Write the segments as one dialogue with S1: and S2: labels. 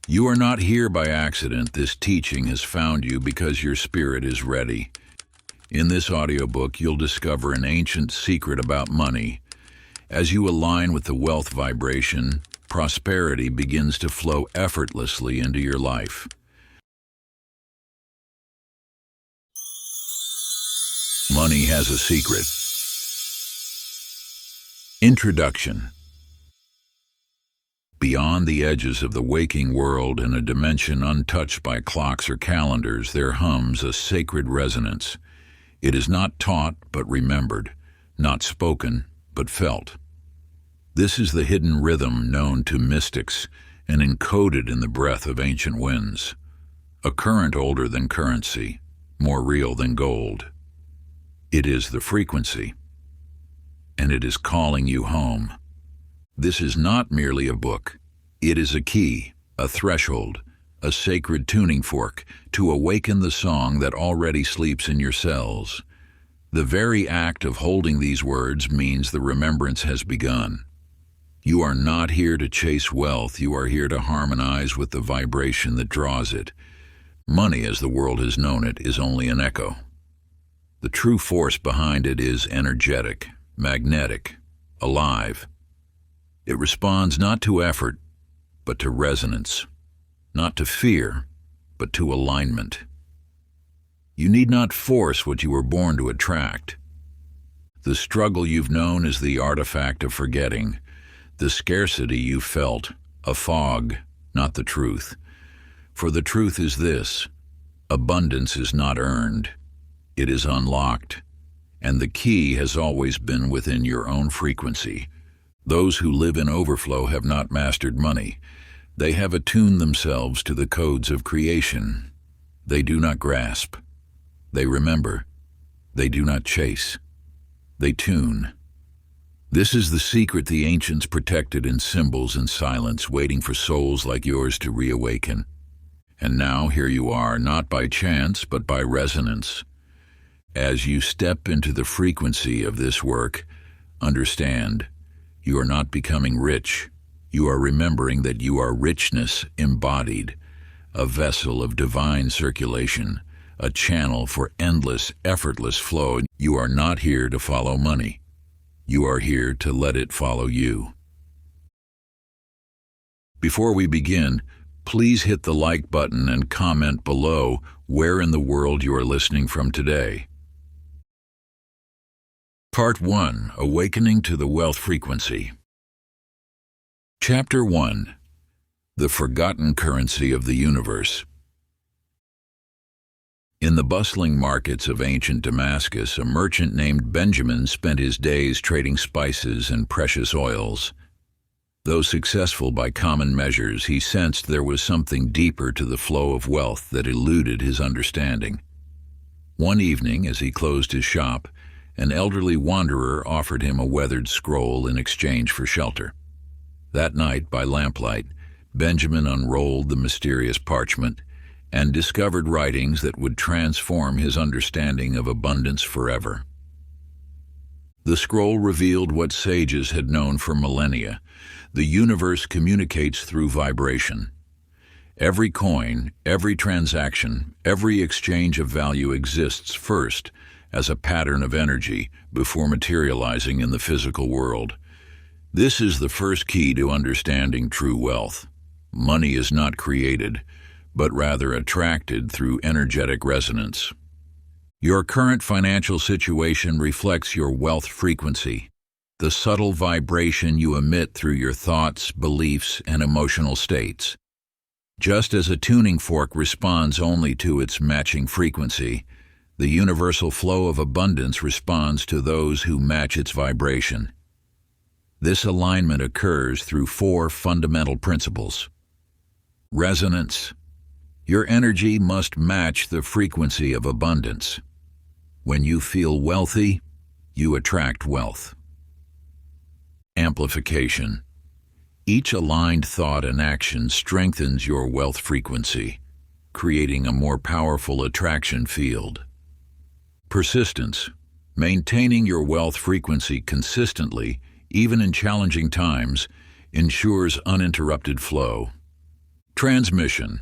S1: You are not here by accident. This teaching has found you because your spirit is ready. In this audiobook, you'll discover an ancient secret about money. As you align with the wealth vibration, prosperity begins to flow effortlessly into your life. Money has a secret. Introduction. Beyond the edges of the waking world, in a dimension untouched by clocks or calendars, there hums a sacred resonance. It is not taught but remembered, not spoken but felt. This is the hidden rhythm known to mystics and encoded in the breath of ancient winds. A current older than currency, more real than gold. It is the frequency, and it is calling you home. This is not merely a book. It is a key, a threshold, a sacred tuning fork to awaken the song that already sleeps in your cells. The very act of holding these words means the remembrance has begun. You are not here to chase wealth. You are here to harmonize with the vibration that draws it. Money, as the world has known it, is only an echo. The true force behind it is energetic, magnetic, alive. It responds not to effort, but to resonance, not to fear, but to alignment. You need not force what you were born to attract. The struggle you've known is the artifact of forgetting. The scarcity you felt, a fog, not the truth. For the truth is this: abundance is not earned. It is unlocked, and the key has always been within your own frequency. Those who live in overflow have not mastered money. They have attuned themselves to the codes of creation. They do not grasp. They remember. They do not chase. They tune. This is the secret the ancients protected in symbols and silence, waiting for souls like yours to reawaken. And now here you are, not by chance, but by resonance. As you step into the frequency of this work, understand, you are not becoming rich. You are remembering that you are richness embodied, a vessel of divine circulation, a channel for endless, effortless flow. You are not here to follow money. You are here to let it follow you. Before we begin, please hit the like button and comment below where in the world you are listening from today. Part 1. Awakening to the Wealth Frequency. Chapter 1. The Forgotten Currency of the Universe. In the bustling markets of ancient Damascus, a merchant named Benjamin spent his days trading spices and precious oils. Though successful by common measures, he sensed there was something deeper to the flow of wealth that eluded his understanding. One evening, as he closed his shop, an elderly wanderer offered him a weathered scroll in exchange for shelter. That night, by lamplight, Benjamin unrolled the mysterious parchment and discovered writings that would transform his understanding of abundance forever. The scroll revealed what sages had known for millennia. The universe communicates through vibration. Every coin, every transaction, every exchange of value exists first as a pattern of energy before materializing in the physical world. This is the first key to understanding true wealth. Money is not created, but rather attracted through energetic resonance. Your current financial situation reflects your wealth frequency, the subtle vibration you emit through your thoughts, beliefs, and emotional states. Just as a tuning fork responds only to its matching frequency, the universal flow of abundance responds to those who match its vibration. This alignment occurs through 4 fundamental principles. Resonance. Your energy must match the frequency of abundance. When you feel wealthy, you attract wealth. Amplification. Each aligned thought and action strengthens your wealth frequency, creating a more powerful attraction field. Persistence. Maintaining your wealth frequency consistently, even in challenging times, ensures uninterrupted flow. Transmission.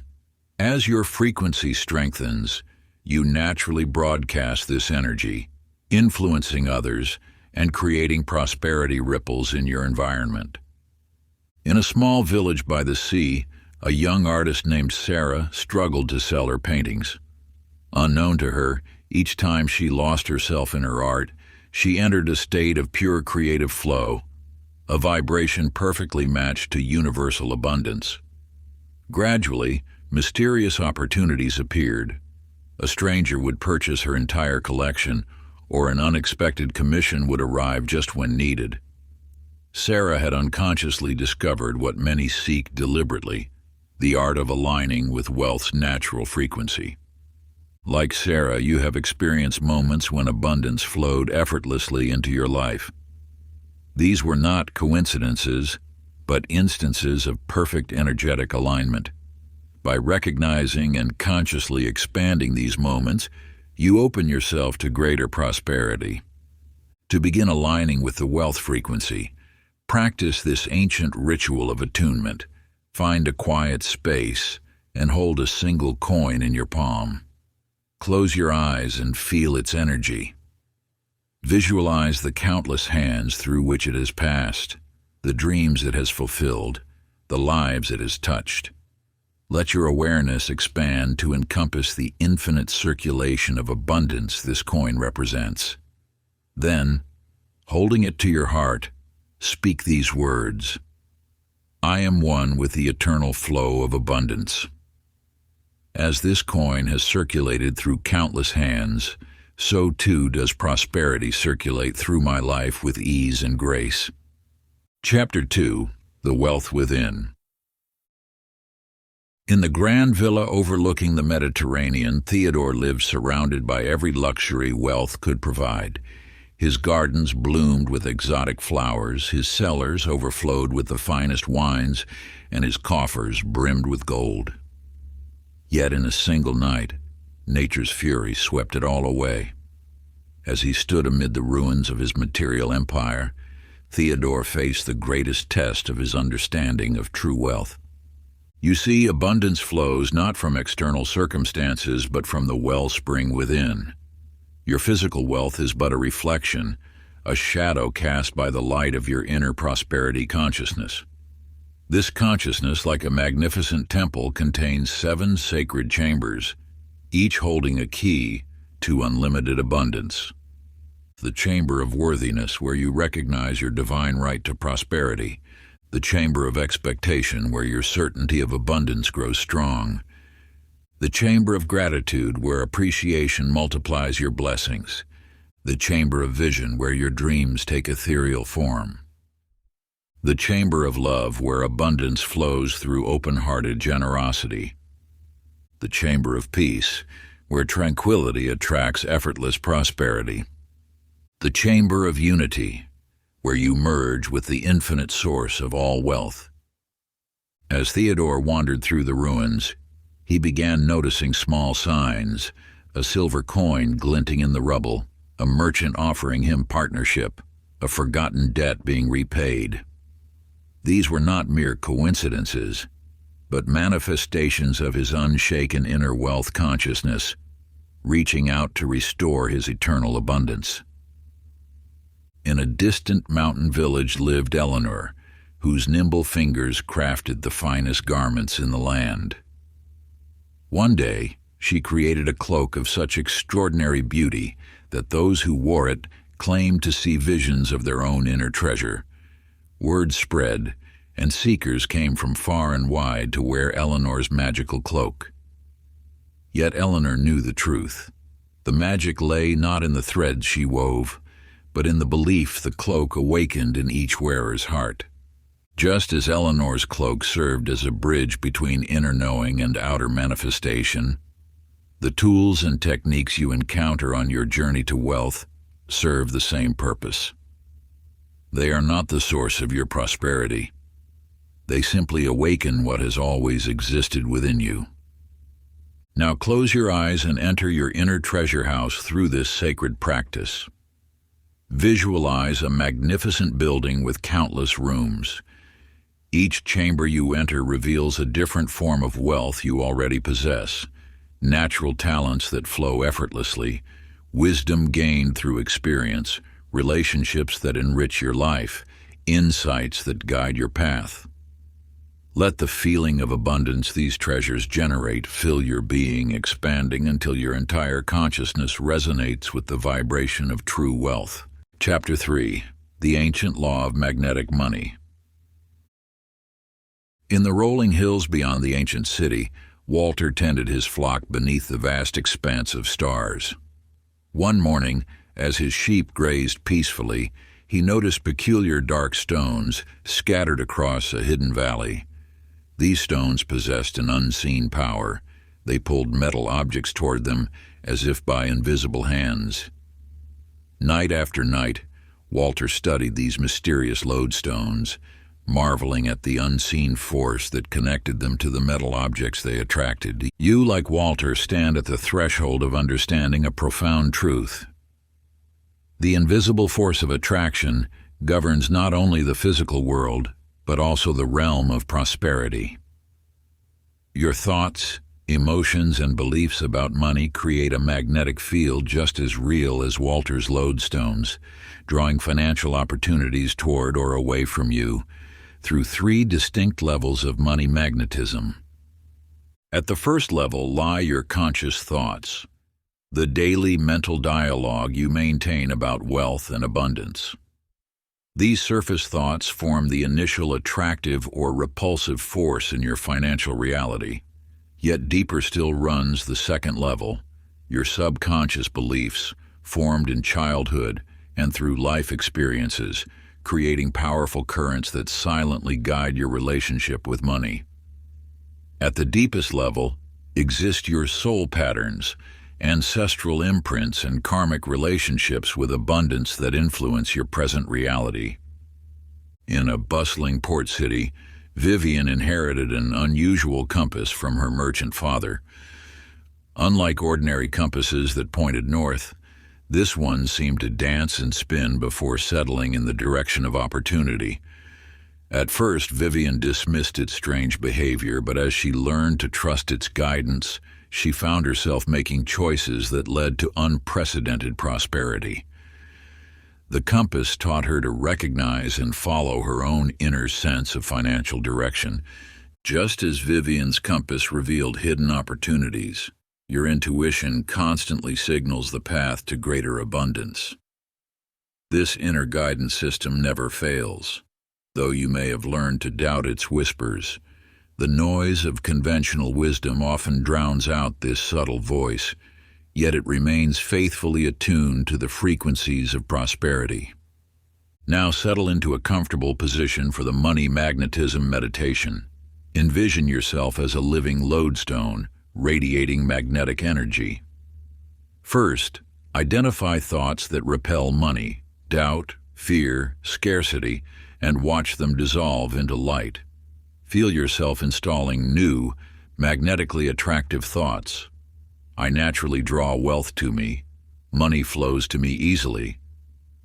S1: As your frequency strengthens, you naturally broadcast this energy, influencing others and creating prosperity ripples in your environment. In a small village by the sea, a young artist named Sarah struggled to sell her paintings. Unknown to her, each time she lost herself in her art, she entered a state of pure creative flow, a vibration perfectly matched to universal abundance. Gradually, mysterious opportunities appeared. A stranger would purchase her entire collection, or an unexpected commission would arrive just when needed. Sarah had unconsciously discovered what many seek deliberately, the art of aligning with wealth's natural frequency. Like Sarah, you have experienced moments when abundance flowed effortlessly into your life. These were not coincidences, but instances of perfect energetic alignment. By recognizing and consciously expanding these moments, you open yourself to greater prosperity. To begin aligning with the wealth frequency, practice this ancient ritual of attunement. Find a quiet space and hold a single coin in your palm. Close your eyes and feel its energy. Visualize the countless hands through which it has passed, the dreams it has fulfilled, the lives it has touched. Let your awareness expand to encompass the infinite circulation of abundance this coin represents. Then, holding it to your heart, speak these words: I am one with the eternal flow of abundance. As this coin has circulated through countless hands, so too does prosperity circulate through my life with ease and grace. Chapter 2. The Wealth Within. In the grand villa overlooking the Mediterranean, Theodore lived surrounded by every luxury wealth could provide. His gardens bloomed with exotic flowers, his cellars overflowed with the finest wines, and his coffers brimmed with gold. Yet in a single night, nature's fury swept it all away. As he stood amid the ruins of his material empire, Theodore faced the greatest test of his understanding of true wealth. You see, abundance flows not from external circumstances, but from the wellspring within. Your physical wealth is but a reflection, a shadow cast by the light of your inner prosperity consciousness. This consciousness, like a magnificent temple, contains 7 sacred chambers, each holding a key to unlimited abundance. The chamber of worthiness, where you recognize your divine right to prosperity. The chamber of expectation, where your certainty of abundance grows strong. The chamber of gratitude, where appreciation multiplies your blessings. The chamber of vision, where your dreams take ethereal form. The chamber of love, where abundance flows through open-hearted generosity. The chamber of peace, where tranquility attracts effortless prosperity. The chamber of unity, where you merge with the infinite source of all wealth. As Theodore wandered through the ruins, he began noticing small signs: a silver coin glinting in the rubble, a merchant offering him partnership, a forgotten debt being repaid. These were not mere coincidences, but manifestations of his unshaken inner wealth consciousness, reaching out to restore his eternal abundance. In a distant mountain village lived Eleanor, whose nimble fingers crafted the finest garments in the land. One day, she created a cloak of such extraordinary beauty that those who wore it claimed to see visions of their own inner treasure. Word spread, and seekers came from far and wide to wear Eleanor's magical cloak. Yet Eleanor knew the truth. The magic lay not in the threads she wove, but in the belief the cloak awakened in each wearer's heart. Just as Eleanor's cloak served as a bridge between inner knowing and outer manifestation, the tools and techniques you encounter on your journey to wealth serve the same purpose. They are not the source of your prosperity. They simply awaken what has always existed within you. Now close your eyes and enter your inner treasure house through this sacred practice. Visualize a magnificent building with countless rooms. Each chamber you enter reveals a different form of wealth you already possess, natural talents that flow effortlessly, wisdom gained through experience, relationships that enrich your life, insights that guide your path. Let the feeling of abundance these treasures generate fill your being, expanding until your entire consciousness resonates with the vibration of true wealth. Chapter 3. The Ancient Law of Magnetic Money. In the rolling hills beyond the ancient city, Walter tended his flock beneath the vast expanse of stars. One morning, as his sheep grazed peacefully, he noticed peculiar dark stones scattered across a hidden valley. These stones possessed an unseen power. They pulled metal objects toward them as if by invisible hands. Night after night, Walter studied these mysterious lodestones, marveling at the unseen force that connected them to the metal objects they attracted. You, like Walter, stand at the threshold of understanding a profound truth. The invisible force of attraction governs not only the physical world, but also the realm of prosperity. Your thoughts, emotions, and beliefs about money create a magnetic field just as real as Walter's lodestones, drawing financial opportunities toward or away from you through 3 distinct levels of money magnetism. At the first level lie your conscious thoughts, the daily mental dialogue you maintain about wealth and abundance. These surface thoughts form the initial attractive or repulsive force in your financial reality. Yet deeper still runs the second level, your subconscious beliefs, formed in childhood and through life experiences, creating powerful currents that silently guide your relationship with money. At the deepest level exist your soul patterns, ancestral imprints, and karmic relationships with abundance that influence your present reality. In a bustling port city, Vivian inherited an unusual compass from her merchant father. Unlike ordinary compasses that pointed north, this one seemed to dance and spin before settling in the direction of opportunity. At first, Vivian dismissed its strange behavior, but as she learned to trust its guidance, she found herself making choices that led to unprecedented prosperity. The compass taught her to recognize and follow her own inner sense of financial direction. Just as Vivian's compass revealed hidden opportunities, your intuition constantly signals the path to greater abundance. This inner guidance system never fails, though you may have learned to doubt its whispers. The noise of conventional wisdom often drowns out this subtle voice, yet it remains faithfully attuned to the frequencies of prosperity. Now settle into a comfortable position for the money magnetism meditation. Envision yourself as a living lodestone, radiating magnetic energy. First, identify thoughts that repel money, doubt, fear, scarcity, and watch them dissolve into light. Feel yourself installing new, magnetically attractive thoughts. I naturally draw wealth to me. Money flows to me easily.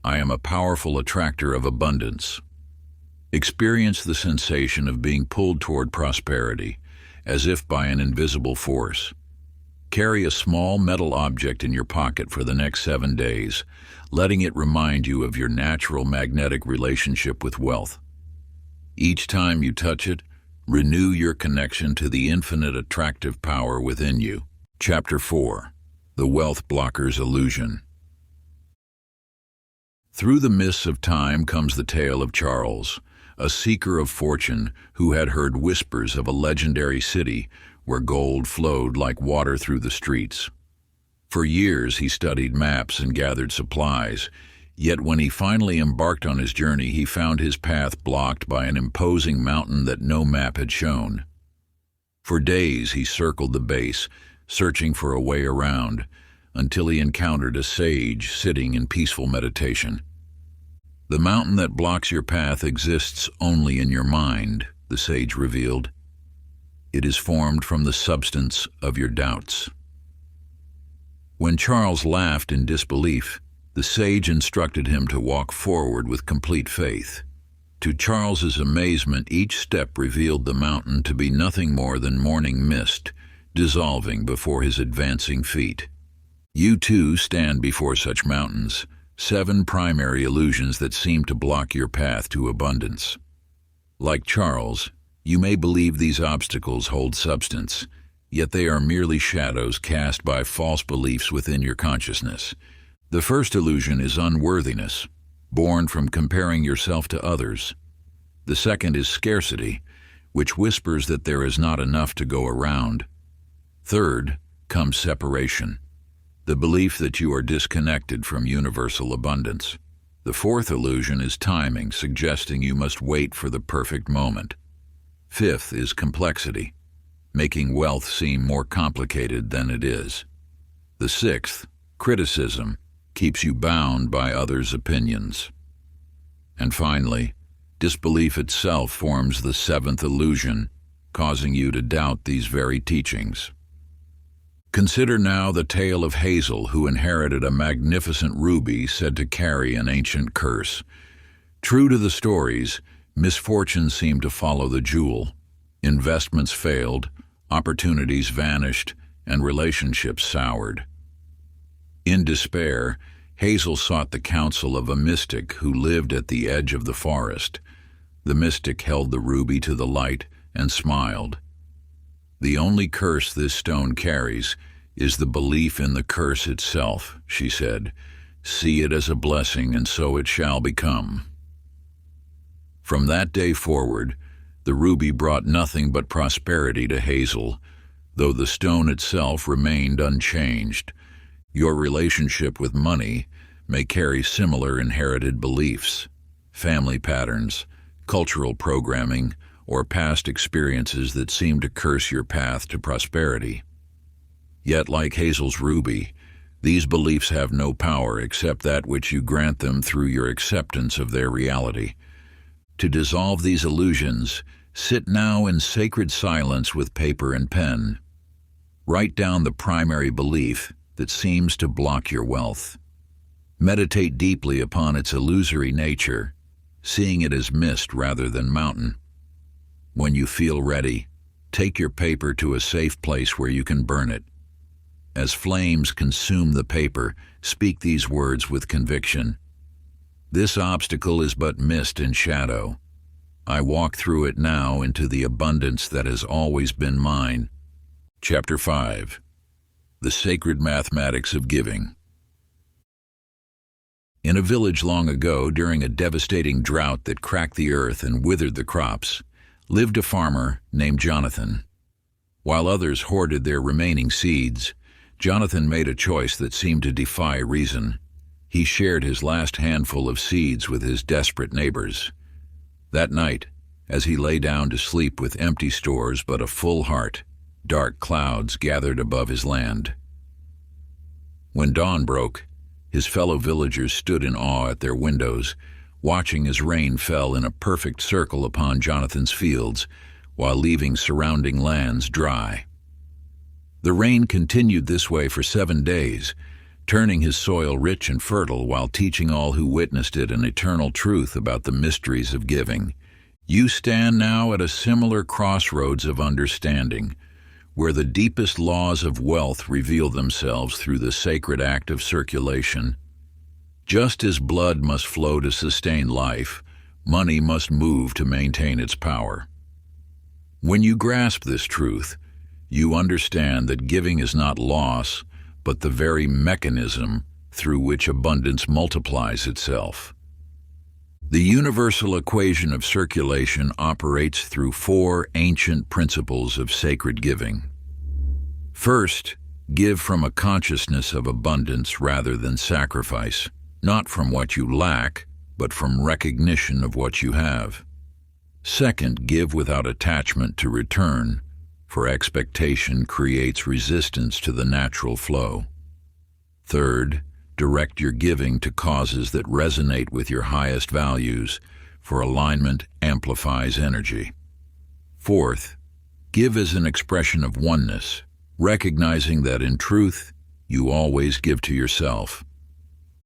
S1: I am a powerful attractor of abundance. Experience the sensation of being pulled toward prosperity, as if by an invisible force. Carry a small metal object in your pocket for the next 7 days, letting it remind you of your natural magnetic relationship with wealth. Each time you touch it, renew your connection to the infinite attractive power within you. Chapter 4. The Wealth Blocker's Illusion. Through the mists of time comes the tale of Charles, a seeker of fortune who had heard whispers of a legendary city where gold flowed like water through the streets. For years he studied maps and gathered supplies, yet when he finally embarked on his journey, he found his path blocked by an imposing mountain that no map had shown. For days he circled the base, searching for a way around, until he encountered a sage sitting in peaceful meditation. The mountain that blocks your path exists only in your mind, the sage revealed. It is formed from the substance of your doubts. When Charles laughed in disbelief, the sage instructed him to walk forward with complete faith. To Charles's amazement, each step revealed the mountain to be nothing more than morning mist, dissolving before his advancing feet. You too stand before such mountains, 7 primary illusions that seem to block your path to abundance. Like Charles, you may believe these obstacles hold substance, yet they are merely shadows cast by false beliefs within your consciousness. The first illusion is unworthiness, born from comparing yourself to others. The second is scarcity, which whispers that there is not enough to go around. Third comes separation, the belief that you are disconnected from universal abundance. The fourth illusion is timing, suggesting you must wait for the perfect moment. Fifth is complexity, making wealth seem more complicated than it is. The sixth, criticism, keeps you bound by others' opinions. And finally, disbelief itself forms the 7th illusion, causing you to doubt these very teachings. Consider now the tale of Hazel, who inherited a magnificent ruby said to carry an ancient curse. True to the stories, misfortune seemed to follow the jewel. Investments failed, opportunities vanished, and relationships soured. In despair, Hazel sought the counsel of a mystic who lived at the edge of the forest. The mystic held the ruby to the light and smiled. "The only curse this stone carries is the belief in the curse itself," she said. "See it as a blessing, and so it shall become." From that day forward, the ruby brought nothing but prosperity to Hazel, though the stone itself remained unchanged. Your relationship with money may carry similar inherited beliefs, family patterns, cultural programming, or past experiences that seem to curse your path to prosperity. Yet, like Hazel's ruby, these beliefs have no power except that which you grant them through your acceptance of their reality. To dissolve these illusions, sit now in sacred silence with paper and pen. Write down the primary belief that seems to block your wealth. Meditate deeply upon its illusory nature, seeing it as mist rather than mountain. When you feel ready, take your paper to a safe place where you can burn it. As flames consume the paper, speak these words with conviction. "This obstacle is but mist and shadow. I walk through it now into the abundance that has always been mine." Chapter 5. The Sacred Mathematics of Giving. In a village long ago, during a devastating drought that cracked the earth and withered the crops, lived a farmer named Jonathan. While others hoarded their remaining seeds, Jonathan made a choice that seemed to defy reason. He shared his last handful of seeds with his desperate neighbors. That night, as he lay down to sleep with empty stores but a full heart, dark clouds gathered above his land. When dawn broke, his fellow villagers stood in awe at their windows, watching as rain fell in a perfect circle upon Jonathan's fields, while leaving surrounding lands dry. The rain continued this way for 7 days, turning his soil rich and fertile while teaching all who witnessed it an eternal truth about the mysteries of giving. You stand now at a similar crossroads of understanding, where the deepest laws of wealth reveal themselves through the sacred act of circulation. Just as blood must flow to sustain life, money must move to maintain its power. When you grasp this truth, you understand that giving is not loss, but the very mechanism through which abundance multiplies itself. The universal equation of circulation operates through 4 ancient principles of sacred giving. First, give from a consciousness of abundance rather than sacrifice, not from what you lack, but from recognition of what you have. Second, give without attachment to return, for expectation creates resistance to the natural flow. Third, direct your giving to causes that resonate with your highest values, for alignment amplifies energy. Fourth, give as an expression of oneness, recognizing that in truth, you always give to yourself.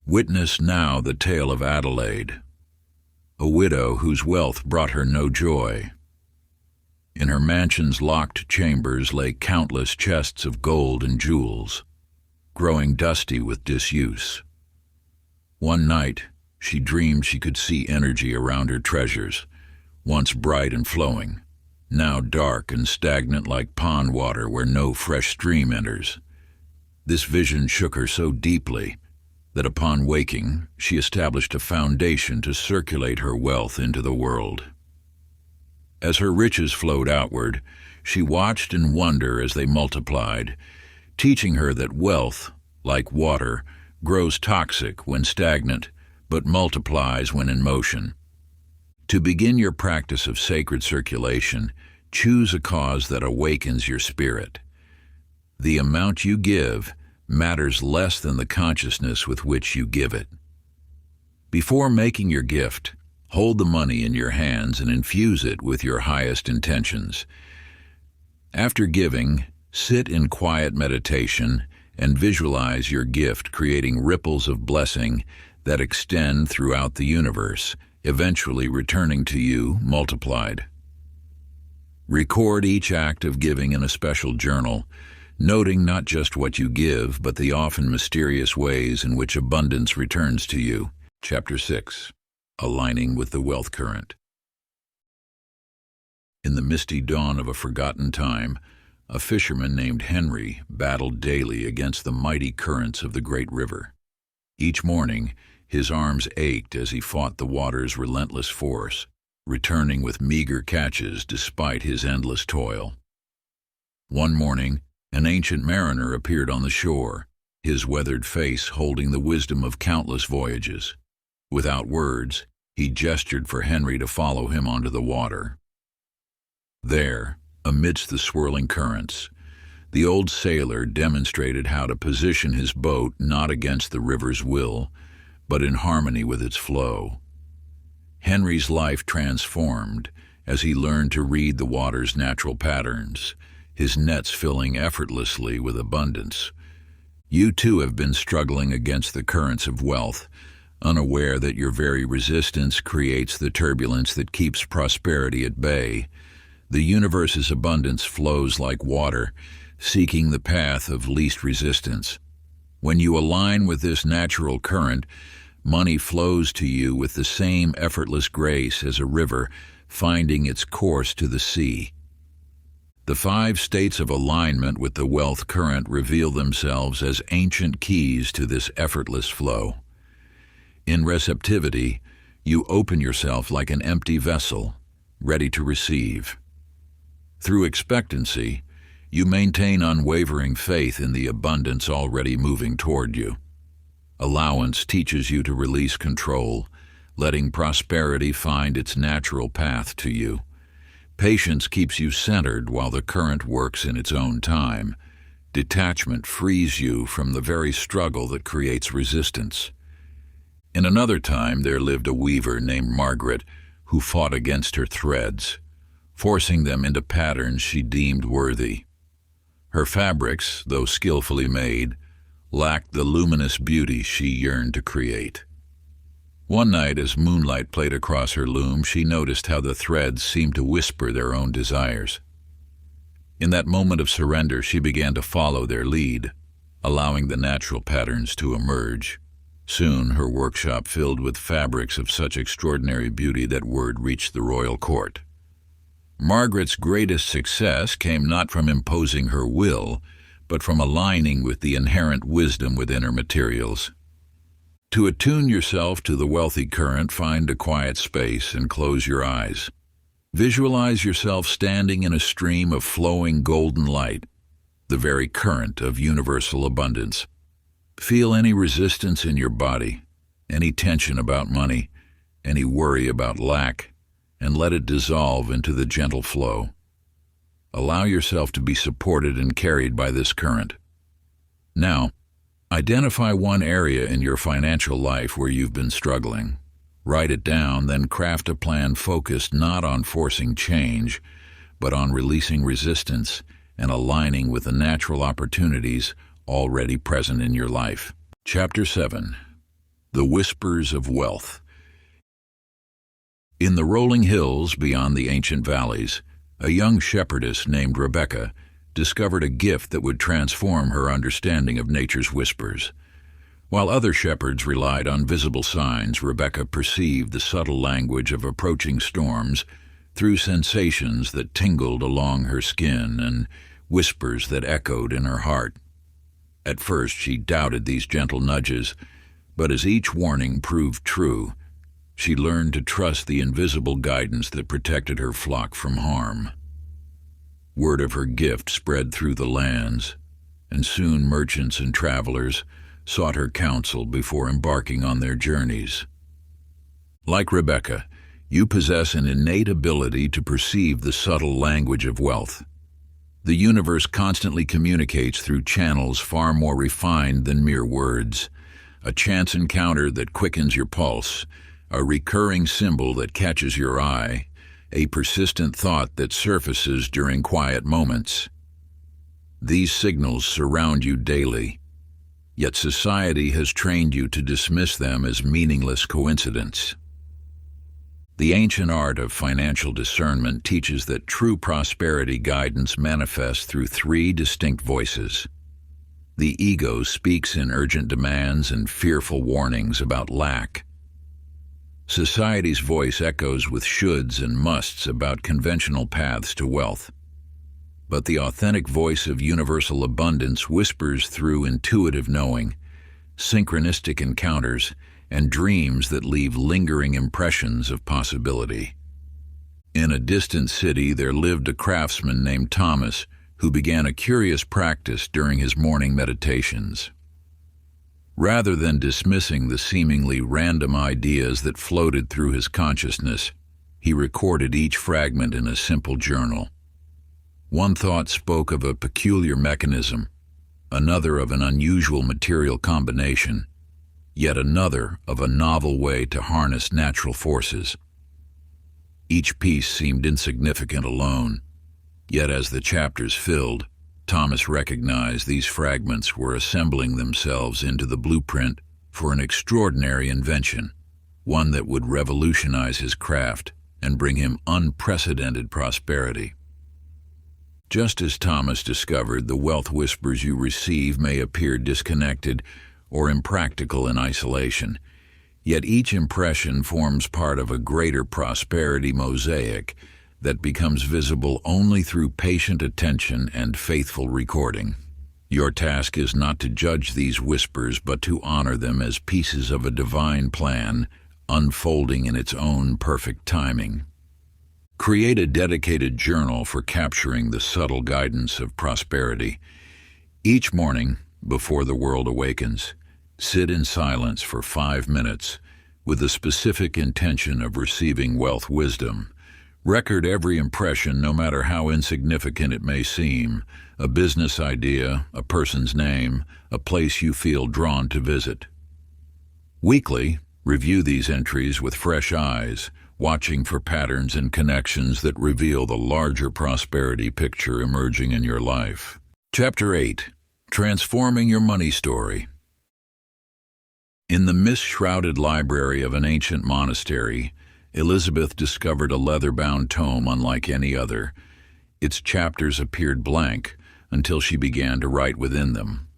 S1: Witness now the tale of Adelaide. a widow whose wealth brought her no joy. In her mansion's locked chambers lay countless chests of gold and jewels, growing dusty with disuse. One night, she dreamed she could see energy around her treasures, once bright and flowing, now dark and stagnant like pond water where no fresh stream enters. This vision shook her so deeply that upon waking, she established a foundation to circulate her wealth into the world. As her riches flowed outward, she watched in wonder as they multiplied, teaching her that wealth, like water, grows toxic when stagnant, but multiplies when in motion. To begin your practice of sacred circulation, choose a cause that awakens your spirit. The amount you give matters less than the consciousness with which you give it. Before making your gift, hold the money in your hands and infuse it with your highest intentions. After giving, sit in quiet meditation and visualize your gift creating ripples of blessing that extend throughout the universe, eventually returning to you multiplied. Record each act of giving in a special journal, noting not just what you give, but the often mysterious ways in which abundance returns to you. Chapter 6. Aligning with the Wealth Current. In the misty dawn of a forgotten time, a fisherman named Henry battled daily against the mighty currents of the great river. Each morning, his arms ached as he fought the water's relentless force, returning with meager catches despite his endless toil. One morning, an ancient mariner appeared on the shore, his weathered face holding the wisdom of countless voyages. Without words, he gestured for Henry to follow him onto the water. There, amidst the swirling currents, the old sailor demonstrated how to position his boat not against the river's will, but in harmony with its flow. Henry's life transformed as he learned to read the water's natural patterns, his nets filling effortlessly with abundance. You too have been struggling against the currents of wealth, unaware that your very resistance creates the turbulence that keeps prosperity at bay. The universe's abundance flows like water, seeking the path of least resistance. When you align with this natural current, money flows to you with the same effortless grace as a river finding its course to the sea. The 5 states of alignment with the wealth current reveal themselves as ancient keys to this effortless flow. In receptivity, you open yourself like an empty vessel, ready to receive. Through expectancy, you maintain unwavering faith in the abundance already moving toward you. Allowance teaches you to release control, letting prosperity find its natural path to you. Patience keeps you centered while the current works in its own time. Detachment frees you from the very struggle that creates resistance. In another time there lived a weaver named Margaret who fought against her threads, forcing them into patterns she deemed worthy. Her fabrics, though skillfully made, lacked the luminous beauty she yearned to create. One night, as moonlight played across her loom, she noticed how the threads seemed to whisper their own desires. In that moment of surrender, she began to follow their lead, allowing the natural patterns to emerge. Soon, her workshop filled with fabrics of such extraordinary beauty that word reached the royal court. Margaret's greatest success came not from imposing her will, but from aligning with the inherent wisdom within her materials. To attune yourself to the wealthy current, find a quiet space and close your eyes. Visualize yourself standing in a stream of flowing golden light, the very current of universal abundance. Feel any resistance in your body, any tension about money, any worry about lack, and let it dissolve into the gentle flow. Allow yourself to be supported and carried by this current. Now, identify one area in your financial life where you've been struggling. Write it down, then craft a plan focused not on forcing change, but on releasing resistance and aligning with the natural opportunities already present in your life. Chapter 7. The Whispers of Wealth. In the rolling hills beyond the ancient valleys, a young shepherdess named Rebecca discovered a gift that would transform her understanding of nature's whispers. While other shepherds relied on visible signs, Rebecca perceived the subtle language of approaching storms through sensations that tingled along her skin and whispers that echoed in her heart. At first she doubted these gentle nudges, but as each warning proved true, she learned to trust the invisible guidance that protected her flock from harm. Word of her gift spread through the lands, and soon merchants and travelers sought her counsel before embarking on their journeys. Like Rebecca, you possess an innate ability to perceive the subtle language of wealth. The universe constantly communicates through channels far more refined than mere words. A chance encounter that quickens your pulse, a recurring symbol that catches your eye, a persistent thought that surfaces during quiet moments. These signals surround you daily, yet society has trained you to dismiss them as meaningless coincidence. The ancient art of financial discernment teaches that true prosperity guidance manifests through three distinct voices. The ego speaks in urgent demands and fearful warnings about lack. Society's voice echoes with shoulds and musts about conventional paths to wealth. But the authentic voice of universal abundance whispers through intuitive knowing, synchronistic encounters, and dreams that leave lingering impressions of possibility. In a distant city there lived a craftsman named Thomas who began a curious practice during his morning meditations. Rather than dismissing the seemingly random ideas that floated through his consciousness, he recorded each fragment in a simple journal. One thought spoke of a peculiar mechanism, another of an unusual material combination, yet another of a novel way to harness natural forces. Each piece seemed insignificant alone, yet as the chapters filled, Thomas recognized these fragments were assembling themselves into the blueprint for an extraordinary invention, one that would revolutionize his craft and bring him unprecedented prosperity. Just as Thomas discovered, the wealth whispers you receive may appear disconnected or impractical in isolation, yet each impression forms part of a greater prosperity mosaic that becomes visible only through patient attention and faithful recording. Your task is not to judge these whispers, but to honor them as pieces of a divine plan unfolding in its own perfect timing. Create a dedicated journal for capturing the subtle guidance of prosperity. Each morning, before the world awakens, sit in silence for 5 minutes with the specific intention of receiving wealth wisdom. Record every impression, no matter how insignificant it may seem: a business idea, a person's name, a place you feel drawn to visit. Weekly, review these entries with fresh eyes, watching for patterns and connections that reveal the larger prosperity picture emerging in your life. Chapter 8. Transforming Your Money Story. In the mist-shrouded library of an ancient monastery, Elizabeth discovered a leather-bound tome unlike any other. Its chapters appeared blank until she began to write within them.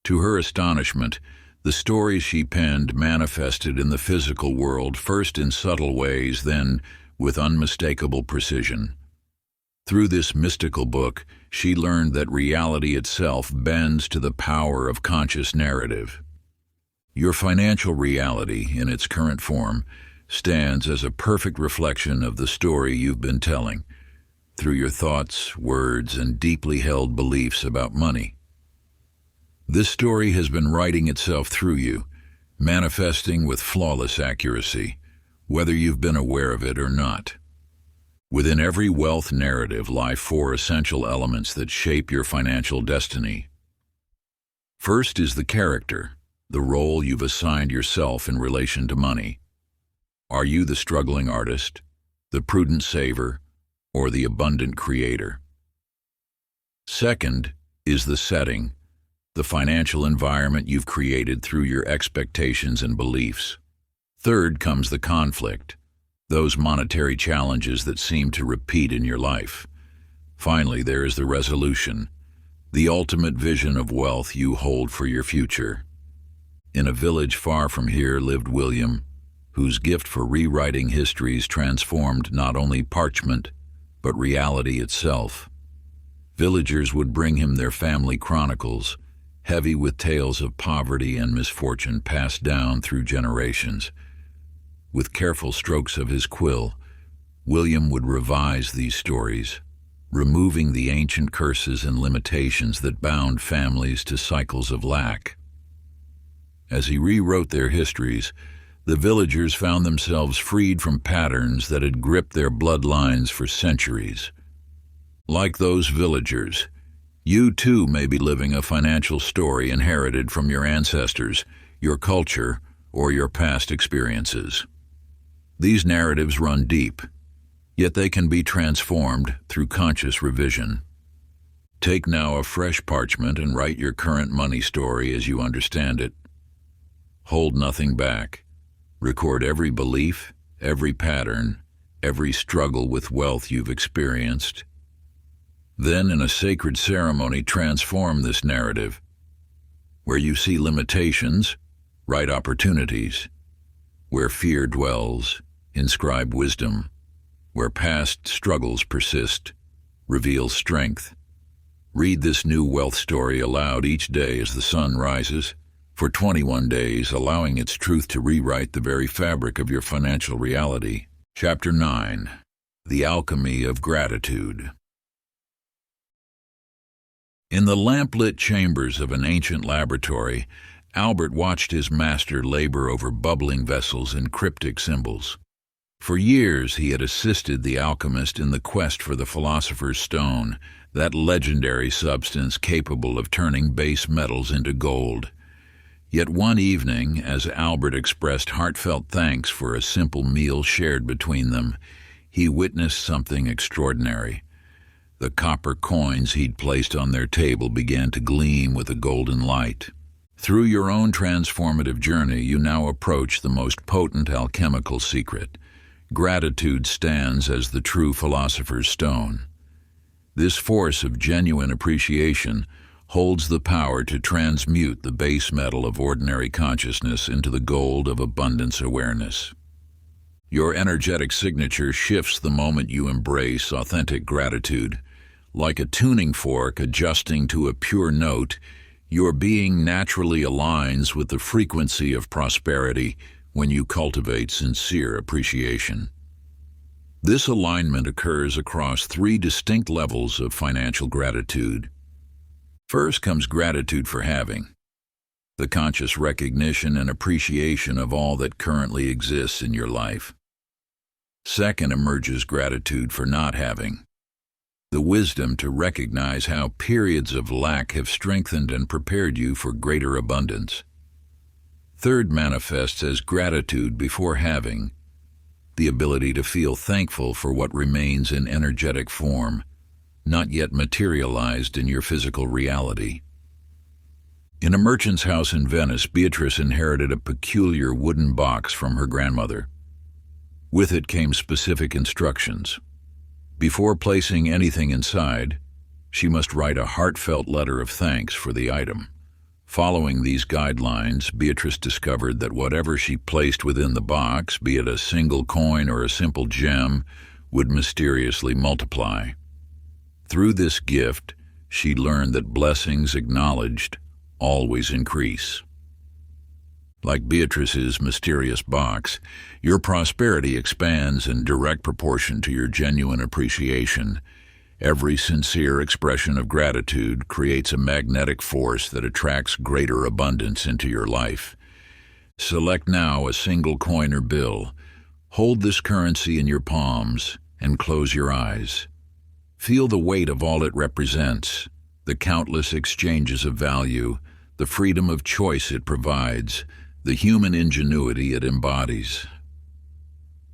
S1: To her astonishment, the stories she penned manifested in the physical world, first in subtle ways, then with unmistakable precision. Through this mystical book, she learned that reality itself bends to the power of conscious narrative. Your financial reality, in its current form, stands as a perfect reflection of the story you've been telling, through your thoughts, words, and deeply held beliefs about money. This story has been writing itself through you, manifesting with flawless accuracy, whether you've been aware of it or not. Within every wealth narrative lie 4 essential elements that shape your financial destiny. First is the character, the role you've assigned yourself in relation to money. Are you the struggling artist, the prudent saver, or the abundant creator? Second is the setting, the financial environment you've created through your expectations and beliefs. Third comes the conflict, those monetary challenges that seem to repeat in your life. Finally, there is the resolution, the ultimate vision of wealth you hold for your future. In a village far from here lived William, whose gift for rewriting histories transformed not only parchment, but reality itself. Villagers would bring him their family chronicles, heavy with tales of poverty and misfortune passed down through generations. With careful strokes of his quill, William would revise these stories, removing the ancient curses and limitations that bound families to cycles of lack. As he rewrote their histories, the villagers found themselves freed from patterns that had gripped their bloodlines for centuries. Like those villagers, you too may be living a financial story inherited from your ancestors, your culture, or your past experiences. These narratives run deep, yet they can be transformed through conscious revision. Take now a fresh parchment and write your current money story as you understand it. Hold nothing back. Record every belief, every pattern, every struggle with wealth you've experienced. Then, in a sacred ceremony, transform this narrative. Where you see limitations, write opportunities. Where fear dwells, inscribe wisdom. Where past struggles persist, reveal strength. Read this new wealth story aloud each day as the sun rises, for 21 days, allowing its truth to rewrite the very fabric of your financial reality. Chapter 9. The Alchemy of Gratitude. In the lamplit chambers of an ancient laboratory, Albert watched his master labor over bubbling vessels and cryptic symbols. For years he had assisted the alchemist in the quest for the philosopher's stone, that legendary substance capable of turning base metals into gold. Yet one evening, as Albert expressed heartfelt thanks for a simple meal shared between them, he witnessed something extraordinary. The copper coins he'd placed on their table began to gleam with a golden light. Through your own transformative journey, you now approach the most potent alchemical secret. Gratitude stands as the true philosopher's stone. This force of genuine appreciation holds the power to transmute the base metal of ordinary consciousness into the gold of abundance awareness. Your energetic signature shifts the moment you embrace authentic gratitude. Like a tuning fork adjusting to a pure note, your being naturally aligns with the frequency of prosperity when you cultivate sincere appreciation. This alignment occurs across 3 distinct levels of financial gratitude. First comes gratitude for having, the conscious recognition and appreciation of all that currently exists in your life. Second emerges gratitude for not having, the wisdom to recognize how periods of lack have strengthened and prepared you for greater abundance. Third manifests as gratitude before having, the ability to feel thankful for what remains in energetic form, not yet materialized in your physical reality. In a merchant's house in Venice, Beatrice inherited a peculiar wooden box from her grandmother. With it came specific instructions. Before placing anything inside, she must write a heartfelt letter of thanks for the item. Following these guidelines, Beatrice discovered that whatever she placed within the box, be it a single coin or a simple gem, would mysteriously multiply. Through this gift, she learned that blessings acknowledged always increase. Like Beatrice's mysterious box, your prosperity expands in direct proportion to your genuine appreciation. Every sincere expression of gratitude creates a magnetic force that attracts greater abundance into your life. Select now a single coin or bill. Hold this currency in your palms and close your eyes. Feel the weight of all it represents, the countless exchanges of value, the freedom of choice it provides, the human ingenuity it embodies.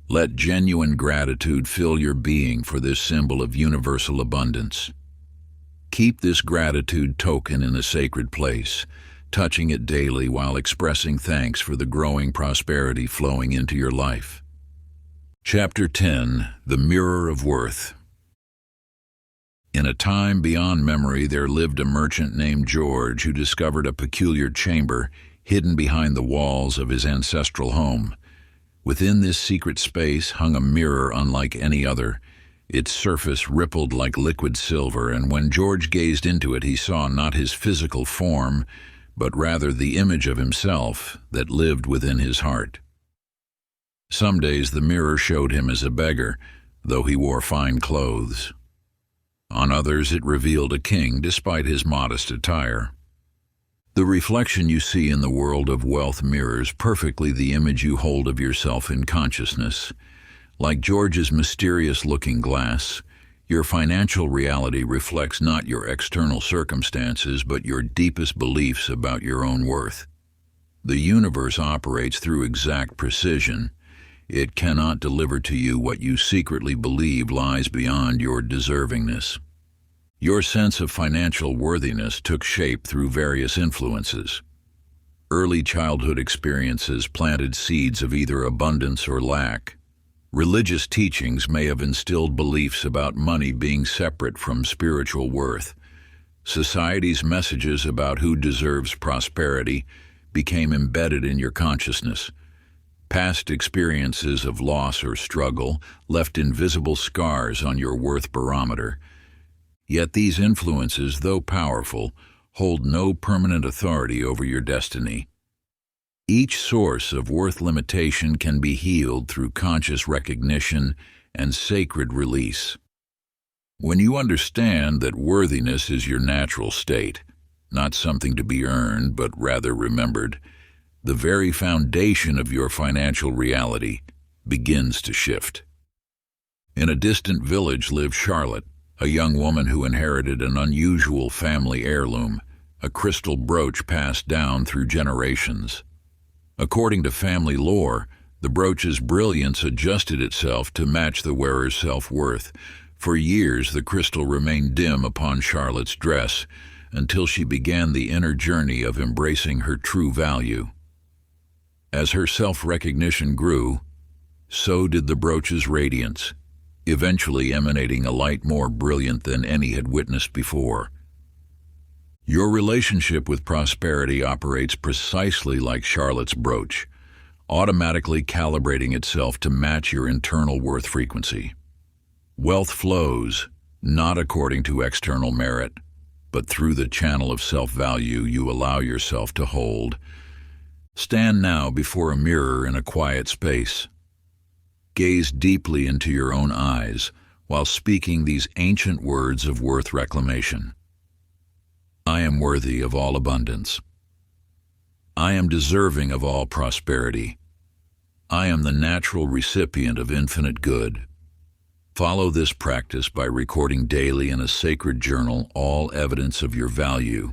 S1: Let genuine gratitude fill your being for this symbol of universal abundance. Keep this gratitude token in a sacred place, touching it daily while expressing thanks for the growing prosperity flowing into your life. Chapter 10. The Mirror of Worth. In a time beyond memory, there lived a merchant named George who discovered a peculiar chamber hidden behind the walls of his ancestral home. Within this secret space hung a mirror unlike any other. Its surface rippled like liquid silver, and when George gazed into it, he saw not his physical form, but rather the image of himself that lived within his heart. Some days the mirror showed him as a beggar, though he wore fine clothes. On others it revealed a king despite his modest attire. The reflection you see in the world of wealth mirrors perfectly the image you hold of yourself in consciousness. Like George's mysterious looking glass, your financial reality reflects not your external circumstances but your deepest beliefs about your own worth. The universe operates through exact precision. It cannot deliver to you what you secretly believe lies beyond your deservingness. Your sense of financial worthiness took shape through various influences. Early childhood experiences planted seeds of either abundance or lack. Religious teachings may have instilled beliefs about money being separate from spiritual worth. Society's messages about who deserves prosperity became embedded in your consciousness. Past experiences of loss or struggle left invisible scars on your worth barometer. Yet these influences, though powerful, hold no permanent authority over your destiny. Each source of worth limitation can be healed through conscious recognition and sacred release. When you understand that worthiness is your natural state, not something to be earned but rather remembered, the very foundation of your financial reality begins to shift. In a distant village lived Charlotte, a young woman who inherited an unusual family heirloom, a crystal brooch passed down through generations. According to family lore, the brooch's brilliance adjusted itself to match the wearer's self-worth. For years, the crystal remained dim upon Charlotte's dress until she began the inner journey of embracing her true value. As her self-recognition grew, so did the brooch's radiance, eventually emanating a light more brilliant than any had witnessed before. Your relationship with prosperity operates precisely like Charlotte's brooch, automatically calibrating itself to match your internal worth frequency. Wealth flows, not according to external merit, but through the channel of self-value you allow yourself to hold. Stand now before a mirror in a quiet space. Gaze deeply into your own eyes while speaking these ancient words of worth reclamation. I am worthy of all abundance. I am deserving of all prosperity. I am the natural recipient of infinite good. Follow this practice by recording daily in a sacred journal all evidence of your value,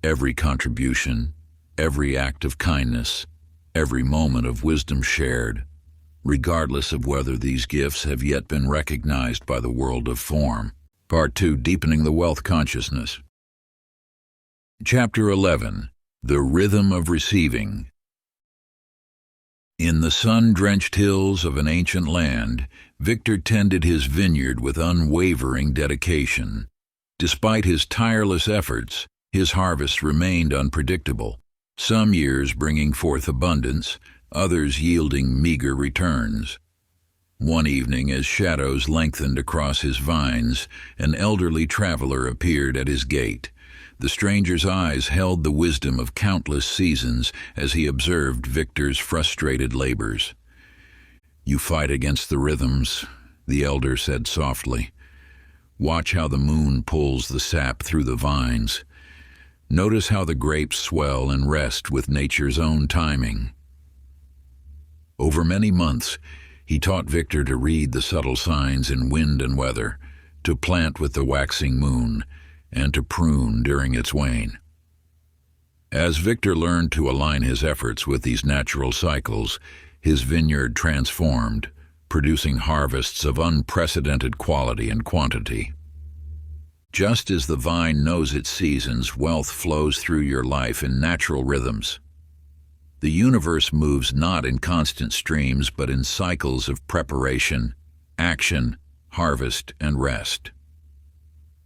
S1: every contribution, every act of kindness, every moment of wisdom shared, regardless of whether these gifts have yet been recognized by the world of form. Part 2. Deepening the Wealth Consciousness. Chapter 11. The Rhythm of Receiving. In the sun-drenched hills of an ancient land, Victor tended his vineyard with unwavering dedication. Despite his tireless efforts, his harvest remained unpredictable, some years bringing forth abundance, others yielding meager returns. One evening, as shadows lengthened across his vines, an elderly traveler appeared at his gate. The stranger's eyes held the wisdom of countless seasons as he observed Victor's frustrated labors. "You fight against the rhythms," the elder said softly. "Watch how the moon pulls the sap through the vines. Notice how the grapes swell and rest with nature's own timing." Over many months, he taught Victor to read the subtle signs in wind and weather, to plant with the waxing moon, and to prune during its wane. As Victor learned to align his efforts with these natural cycles, his vineyard transformed, producing harvests of unprecedented quality and quantity. Just as the vine knows its seasons, wealth flows through your life in natural rhythms. The universe moves not in constant streams but in cycles of preparation, action, harvest, and rest.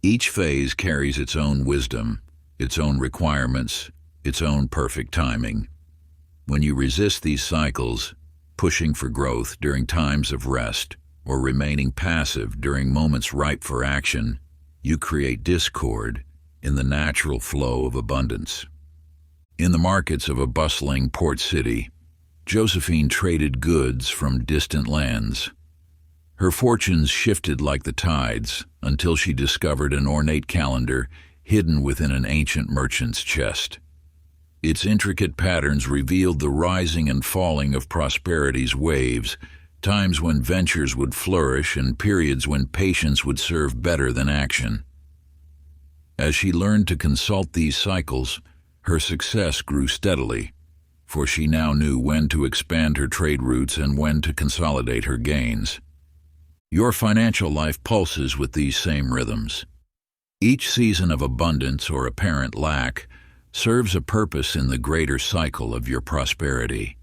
S1: Each phase carries its own wisdom, its own requirements, its own perfect timing. When you resist these cycles, pushing for growth during times of rest, or remaining passive during moments ripe for action, you create discord in the natural flow of abundance. In the markets of a bustling port city, Josephine traded goods from distant lands. Her fortunes shifted like the tides until she discovered an ornate calendar hidden within an ancient merchant's chest. Its intricate patterns revealed the rising and falling of prosperity's waves, times when ventures would flourish and periods when patience would serve better than action. As she learned to consult these cycles, her success grew steadily, for she now knew when to expand her trade routes and when to consolidate her gains. Your financial life pulses with these same rhythms. Each season of abundance or apparent lack serves a purpose in the greater cycle of your prosperity.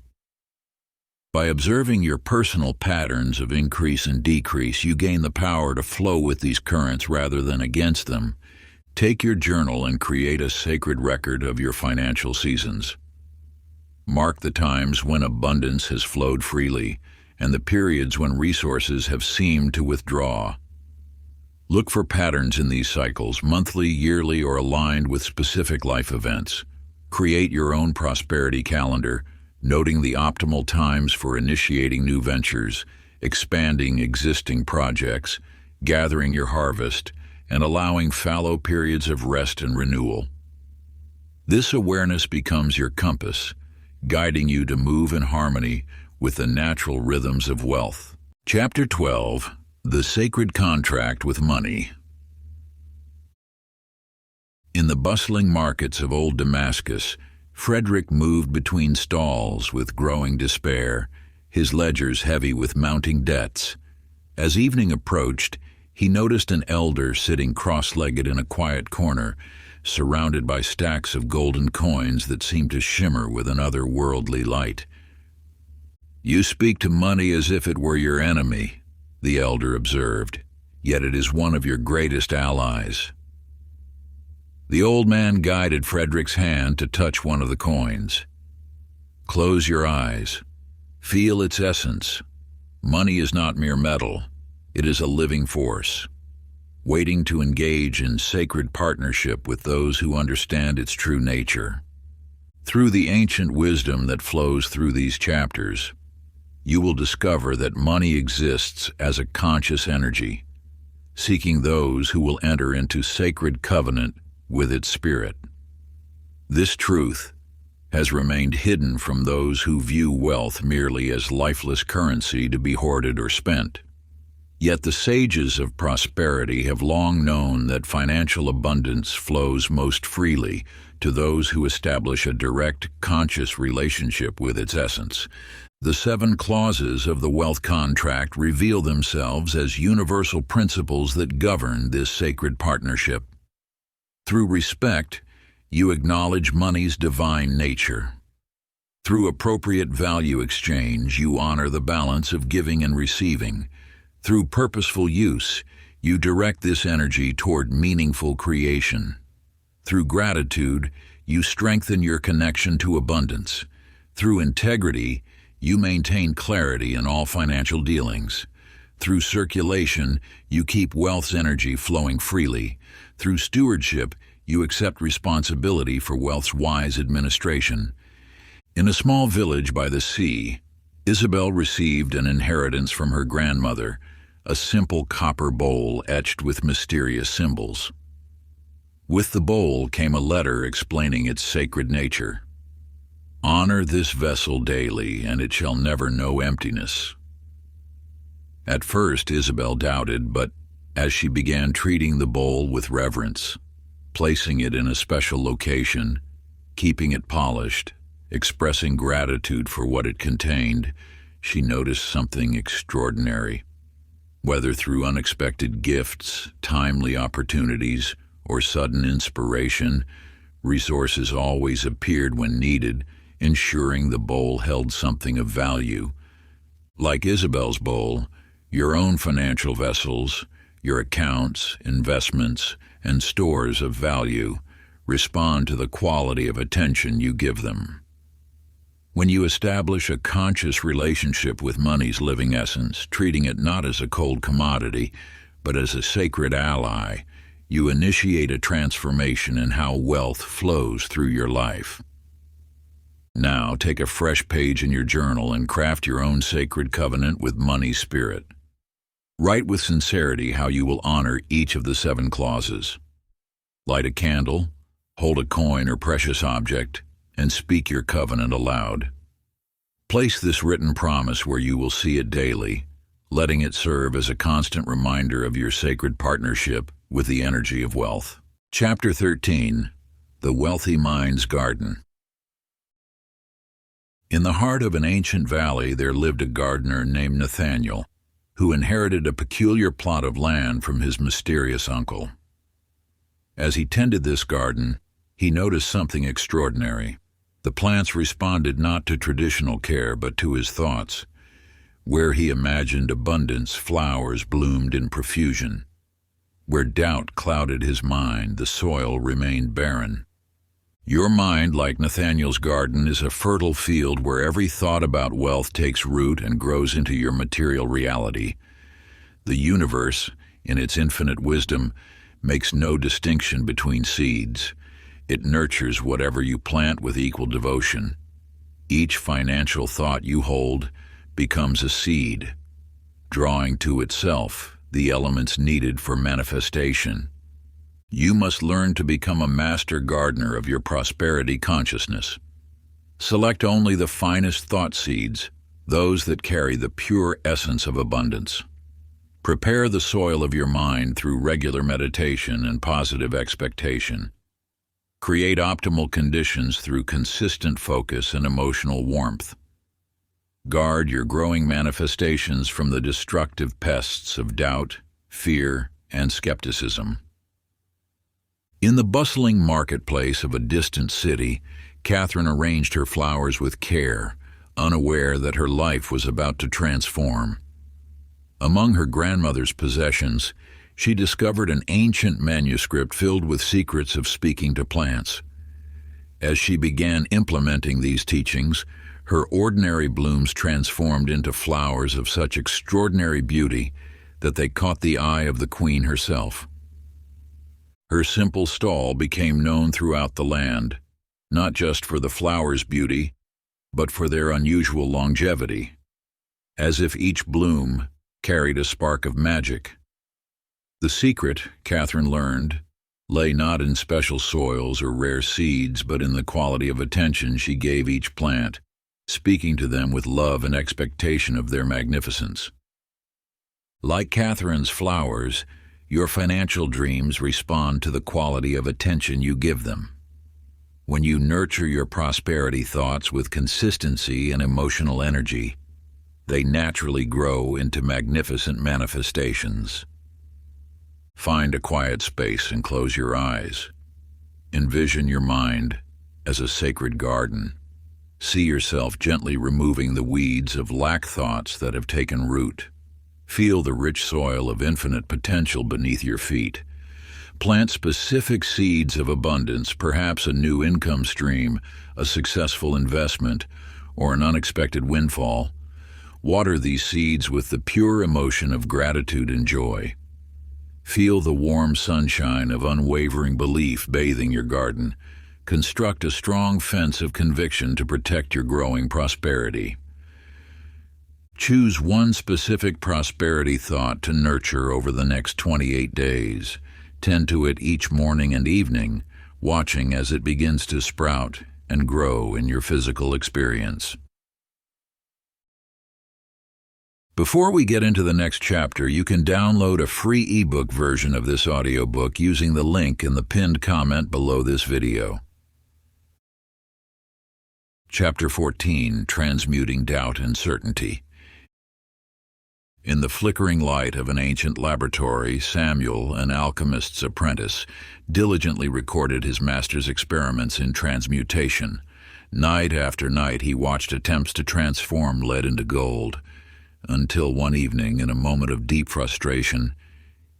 S1: By observing your personal patterns of increase and decrease, you gain the power to flow with these currents rather than against them. Take your journal and create a sacred record of your financial seasons. Mark the times when abundance has flowed freely and the periods when resources have seemed to withdraw. Look for patterns in these cycles, monthly, yearly, or aligned with specific life events. Create your own prosperity calendar, noting the optimal times for initiating new ventures, expanding existing projects, gathering your harvest, and allowing fallow periods of rest and renewal. This awareness becomes your compass, guiding you to move in harmony with the natural rhythms of wealth. Chapter 12. The Sacred Contract with Money. In the bustling markets of old Damascus, Frederick moved between stalls with growing despair, his ledgers heavy with mounting debts. As evening approached, he noticed an elder sitting cross-legged in a quiet corner, surrounded by stacks of golden coins that seemed to shimmer with an otherworldly light. "You speak to money as if it were your enemy," the elder observed, "yet it is one of your greatest allies." The old man guided Frederick's hand to touch one of the coins. "Close your eyes. Feel its essence. Money is not mere metal. It is a living force, waiting to engage in sacred partnership with those who understand its true nature." Through the ancient wisdom that flows through these chapters, you will discover that money exists as a conscious energy, seeking those who will enter into sacred covenant with its spirit. This truth has remained hidden from those who view wealth merely as lifeless currency to be hoarded or spent. Yet the sages of prosperity have long known that financial abundance flows most freely to those who establish a direct, conscious relationship with its essence. The 7 clauses of the wealth contract reveal themselves as universal principles that govern this sacred partnership. Through respect, you acknowledge money's divine nature. Through appropriate value exchange, you honor the balance of giving and receiving. Through purposeful use, you direct this energy toward meaningful creation. Through gratitude, you strengthen your connection to abundance. Through integrity, you maintain clarity in all financial dealings. Through circulation, you keep wealth's energy flowing freely. Through stewardship, you accept responsibility for wealth's wise administration. In a small village by the sea, Isabel received an inheritance from her grandmother, a simple copper bowl etched with mysterious symbols. With the bowl came a letter explaining its sacred nature. "Honor this vessel daily, and it shall never know emptiness." At first Isabel doubted, but as she began treating the bowl with reverence, placing it in a special location, keeping it polished, expressing gratitude for what it contained, she noticed something extraordinary. Whether through unexpected gifts, timely opportunities, or sudden inspiration, resources always appeared when needed, ensuring the bowl held something of value. Like Isabel's bowl, your own financial vessels, your accounts, investments, and stores of value respond to the quality of attention you give them. When you establish a conscious relationship with money's living essence, treating it not as a cold commodity, but as a sacred ally, you initiate a transformation in how wealth flows through your life. Now, take a fresh page in your journal and craft your own sacred covenant with money's spirit. Write with sincerity how you will honor each of the 7 clauses. Light a candle, hold a coin or precious object, and speak your covenant aloud. Place this written promise where you will see it daily, letting it serve as a constant reminder of your sacred partnership with the energy of wealth. Chapter 13. The Wealthy Mind's Garden. In the heart of an ancient valley there lived a gardener named Nathaniel, who inherited a peculiar plot of land from his mysterious uncle. As he tended this garden, he noticed something extraordinary. The plants responded not to traditional care but to his thoughts. Where he imagined abundance, flowers bloomed in profusion. Where doubt clouded his mind, the soil remained barren. Your mind, like Nathaniel's garden, is a fertile field where every thought about wealth takes root and grows into your material reality. The universe, in its infinite wisdom, makes no distinction between seeds. It nurtures whatever you plant with equal devotion. Each financial thought you hold becomes a seed, drawing to itself the elements needed for manifestation. You must learn to become a master gardener of your prosperity consciousness. Select only the finest thought seeds, those that carry the pure essence of abundance. Prepare the soil of your mind through regular meditation and positive expectation. Create optimal conditions through consistent focus and emotional warmth. Guard your growing manifestations from the destructive pests of doubt, fear, and skepticism. In the bustling marketplace of a distant city, Catherine arranged her flowers with care, unaware that her life was about to transform. Among her grandmother's possessions, she discovered an ancient manuscript filled with secrets of speaking to plants. As she began implementing these teachings, her ordinary blooms transformed into flowers of such extraordinary beauty that they caught the eye of the queen herself. Her simple stall became known throughout the land, not just for the flowers' beauty, but for their unusual longevity, as if each bloom carried a spark of magic. The secret, Catherine learned, lay not in special soils or rare seeds, but in the quality of attention she gave each plant, speaking to them with love and expectation of their magnificence. Like Catherine's flowers, your financial dreams respond to the quality of attention you give them. When you nurture your prosperity thoughts with consistency and emotional energy, they naturally grow into magnificent manifestations. Find a quiet space and close your eyes. Envision your mind as a sacred garden. See yourself gently removing the weeds of lack thoughts that have taken root. Feel the rich soil of infinite potential beneath your feet. Plant specific seeds of abundance, perhaps a new income stream, a successful investment, or an unexpected windfall. Water these seeds with the pure emotion of gratitude and joy. Feel the warm sunshine of unwavering belief bathing your garden. Construct a strong fence of conviction to protect your growing prosperity. Choose one specific prosperity thought to nurture over the next 28 days. Tend to it each morning and evening, watching as it begins to sprout and grow in your physical experience. Before we get into the next chapter, you can download a free ebook version of this audiobook using the link in the pinned comment below this video. Chapter 14, Transmuting Doubt and Certainty. In the flickering light of an ancient laboratory, Samuel, an alchemist's apprentice, diligently recorded his master's experiments in transmutation. Night after night he watched attempts to transform lead into gold, until one evening, in a moment of deep frustration,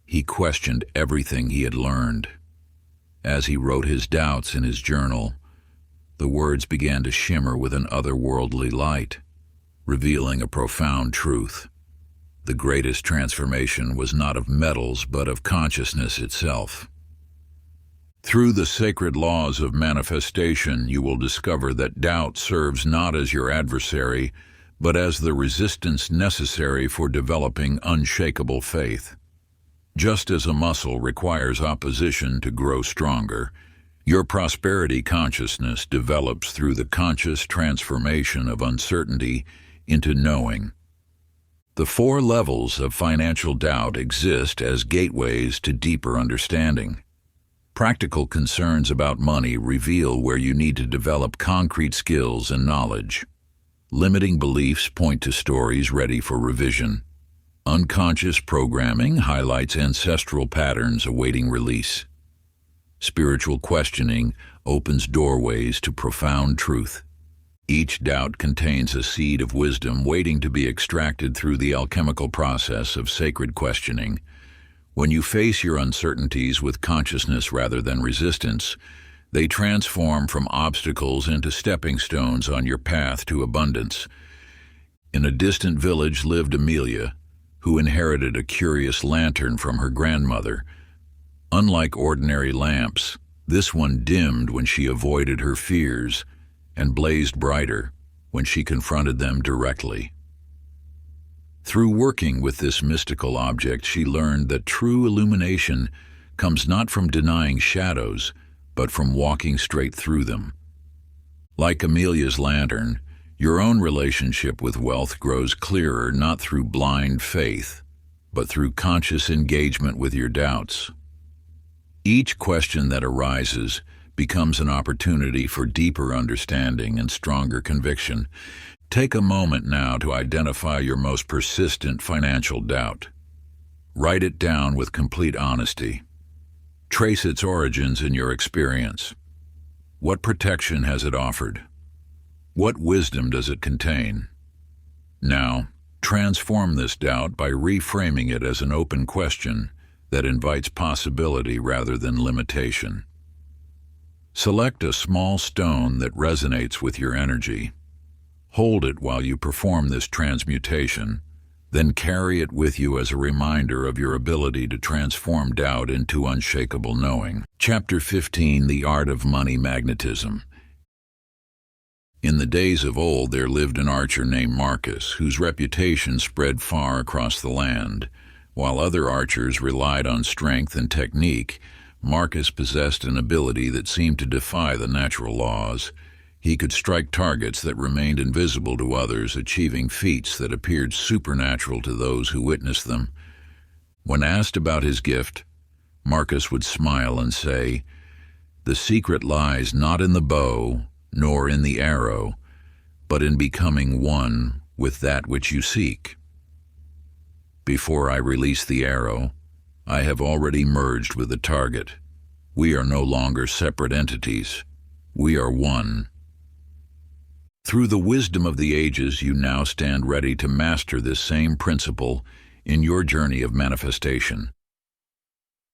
S1: he questioned everything he had learned. As he wrote his doubts in his journal, the words began to shimmer with an otherworldly light, revealing a profound truth. The greatest transformation was not of metals, but of consciousness itself. Through the sacred laws of manifestation, you will discover that doubt serves not as your adversary, but as the resistance necessary for developing unshakable faith. Just as a muscle requires opposition to grow stronger, your prosperity consciousness develops through the conscious transformation of uncertainty into knowing. The 4 levels of financial doubt exist as gateways to deeper understanding. Practical concerns about money reveal where you need to develop concrete skills and knowledge. Limiting beliefs point to stories ready for revision. Unconscious programming highlights ancestral patterns awaiting release. Spiritual questioning opens doorways to profound truth. Each doubt contains a seed of wisdom waiting to be extracted through the alchemical process of sacred questioning. When you face your uncertainties with consciousness rather than resistance, they transform from obstacles into stepping stones on your path to abundance. In a distant village lived Amelia, who inherited a curious lantern from her grandmother. Unlike ordinary lamps, this one dimmed when she avoided her fears and blazed brighter when she confronted them directly. Through working with this mystical object, she learned that true illumination comes not from denying shadows, but from walking straight through them. Like Amelia's lantern, your own relationship with wealth grows clearer not through blind faith, but through conscious engagement with your doubts. Each question that arises becomes an opportunity for deeper understanding and stronger conviction. Take a moment now to identify your most persistent financial doubt. Write it down with complete honesty. Trace its origins in your experience. What protection has it offered? What wisdom does it contain? Now, transform this doubt by reframing it as an open question that invites possibility rather than limitation. Select a small stone that resonates with your energy. Hold it while you perform this transmutation, then carry it with you as a reminder of your ability to transform doubt into unshakable knowing. Chapter 15: The Art of Money Magnetism. In the days of old there lived an archer named Marcus, whose reputation spread far across the land. While other archers relied on strength and technique, Marcus possessed an ability that seemed to defy the natural laws. He could strike targets that remained invisible to others, achieving feats that appeared supernatural to those who witnessed them. When asked about his gift, Marcus would smile and say, "The secret lies not in the bow, nor in the arrow, but in becoming one with that which you seek. Before I release the arrow, I have already merged with the target. We are no longer separate entities. We are one." Through the wisdom of the ages, you now stand ready to master this same principle in your journey of manifestation.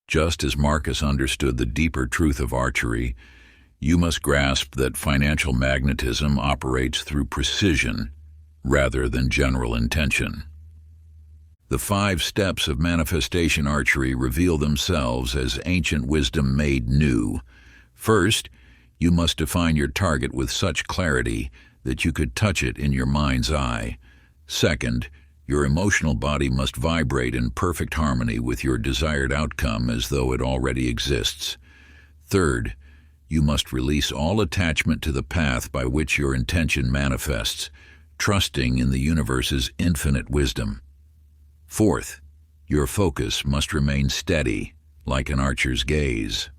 S1: Just as Marcus understood the deeper truth of archery, you must grasp that financial magnetism operates through precision rather than general intention. The 5 steps of manifestation archery reveal themselves as ancient wisdom made new. First, you must define your target with such clarity that you could touch it in your mind's eye. Second, your emotional body must vibrate in perfect harmony with your desired outcome as though it already exists. Third, you must release all attachment to the path by which your intention manifests, trusting in the universe's infinite wisdom. Fourth, your focus must remain steady, like an archer's gaze.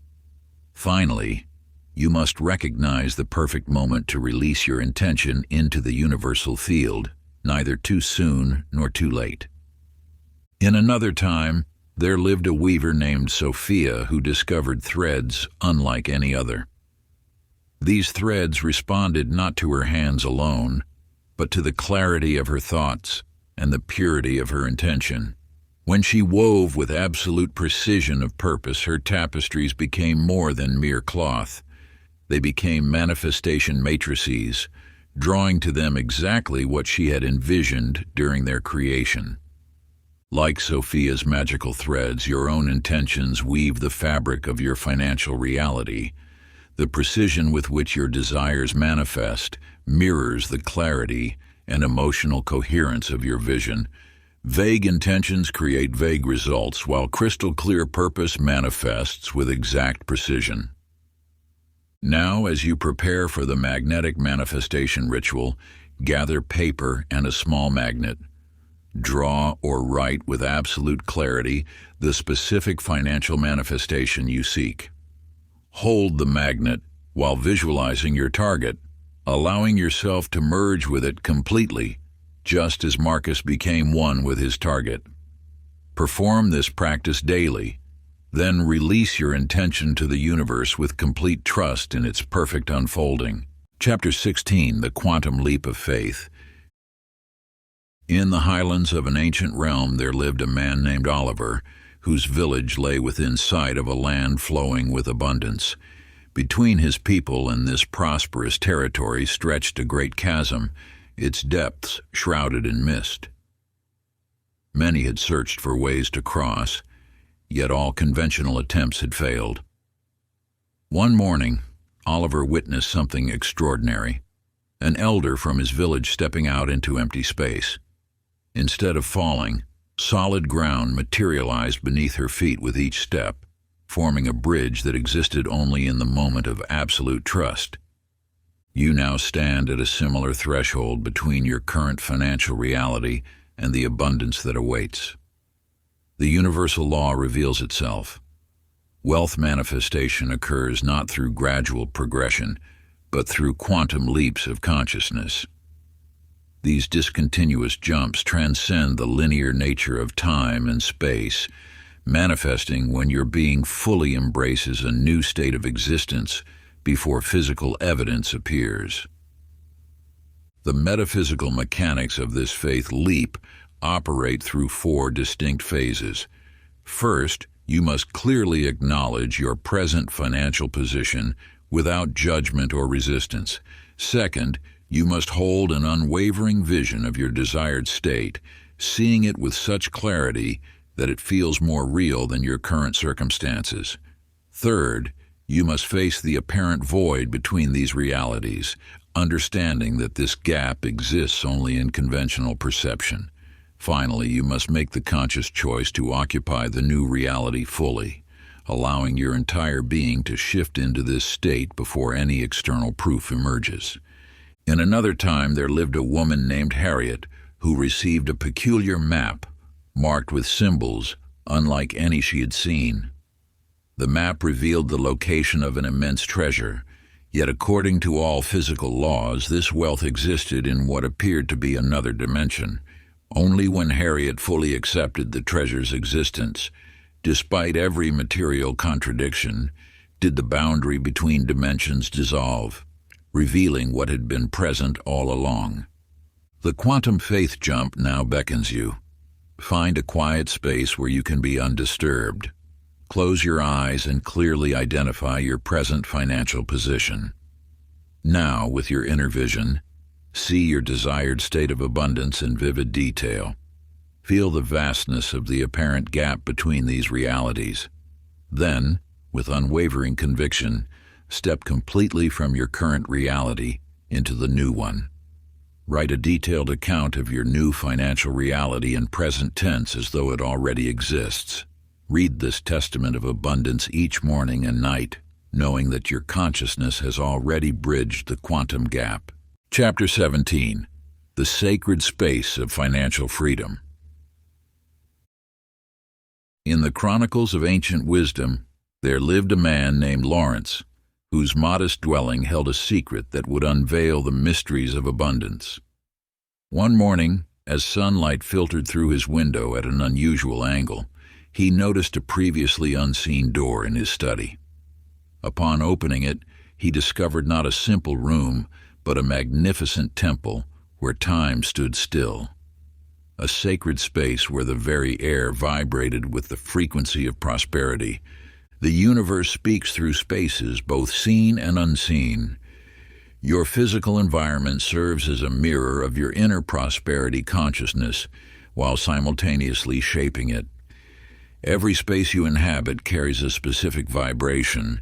S1: Finally, you must recognize the perfect moment to release your intention into the universal field, neither too soon nor too late. In another time, there lived a weaver named Sophia who discovered threads unlike any other. These threads responded not to her hands alone, but to the clarity of her thoughts and the purity of her intention. When she wove with absolute precision of purpose, her tapestries became more than mere cloth. They became manifestation matrices, drawing to them exactly what she had envisioned during their creation. Like Sophia's magical threads, your own intentions weave the fabric of your financial reality. The precision with which your desires manifest mirrors the clarity and emotional coherence of your vision. Vague intentions create vague results, while crystal clear purpose manifests with exact precision. Now, as you prepare for the magnetic manifestation ritual, gather paper and a small magnet. Draw or write with absolute clarity the specific financial manifestation you seek. Hold the magnet while visualizing your target, allowing yourself to merge with it completely, just as Marcus became one with his target. Perform this practice daily, then release your intention to the universe with complete trust in its perfect unfolding. Chapter 16, The Quantum Leap of Faith. In the highlands of an ancient realm there lived a man named Oliver, whose village lay within sight of a land flowing with abundance. Between his people and this prosperous territory stretched a great chasm, its depths shrouded in mist. Many had searched for ways to cross, yet all conventional attempts had failed. One morning, Oliver witnessed something extraordinary, an elder from his village stepping out into empty space. Instead of falling, solid ground materialized beneath her feet with each step, forming a bridge that existed only in the moment of absolute trust. You now stand at a similar threshold between your current financial reality and the abundance that awaits. The universal law reveals itself. Wealth manifestation occurs not through gradual progression, but through quantum leaps of consciousness. These discontinuous jumps transcend the linear nature of time and space, manifesting when your being fully embraces a new state of existence before physical evidence appears. The metaphysical mechanics of this faith leap operate through 4 distinct phases. First, you must clearly acknowledge your present financial position without judgment or resistance. Second, you must hold an unwavering vision of your desired state, seeing it with such clarity that it feels more real than your current circumstances. Third, you must face the apparent void between these realities, understanding that this gap exists only in conventional perception. Finally, you must make the conscious choice to occupy the new reality fully, allowing your entire being to shift into this state before any external proof emerges. In another time there lived a woman named Harriet who received a peculiar map marked with symbols unlike any she had seen. The map revealed the location of an immense treasure, yet according to all physical laws this wealth existed in what appeared to be another dimension. Only when Harriet fully accepted the treasure's existence, despite every material contradiction, did the boundary between dimensions dissolve, revealing what had been present all along. The quantum faith jump now beckons you. Find a quiet space where you can be undisturbed. Close your eyes and clearly identify your present financial position. Now, with your inner vision, see your desired state of abundance in vivid detail. Feel the vastness of the apparent gap between these realities. Then, with unwavering conviction, step completely from your current reality into the new one. Write a detailed account of your new financial reality in present tense as though it already exists. Read this testament of abundance each morning and night, knowing that your consciousness has already bridged the quantum gap. Chapter 17, The Sacred Space of Financial Freedom. In the chronicles of ancient wisdom, there lived a man named Lawrence, whose modest dwelling held a secret that would unveil the mysteries of abundance. One morning, as sunlight filtered through his window at an unusual angle, he noticed a previously unseen door in his study. Upon opening it, he discovered not a simple room, but a magnificent temple where time stood still. A sacred space where the very air vibrated with the frequency of prosperity. The universe speaks through spaces, both seen and unseen. Your physical environment serves as a mirror of your inner prosperity consciousness, while simultaneously shaping it. Every space you inhabit carries a specific vibration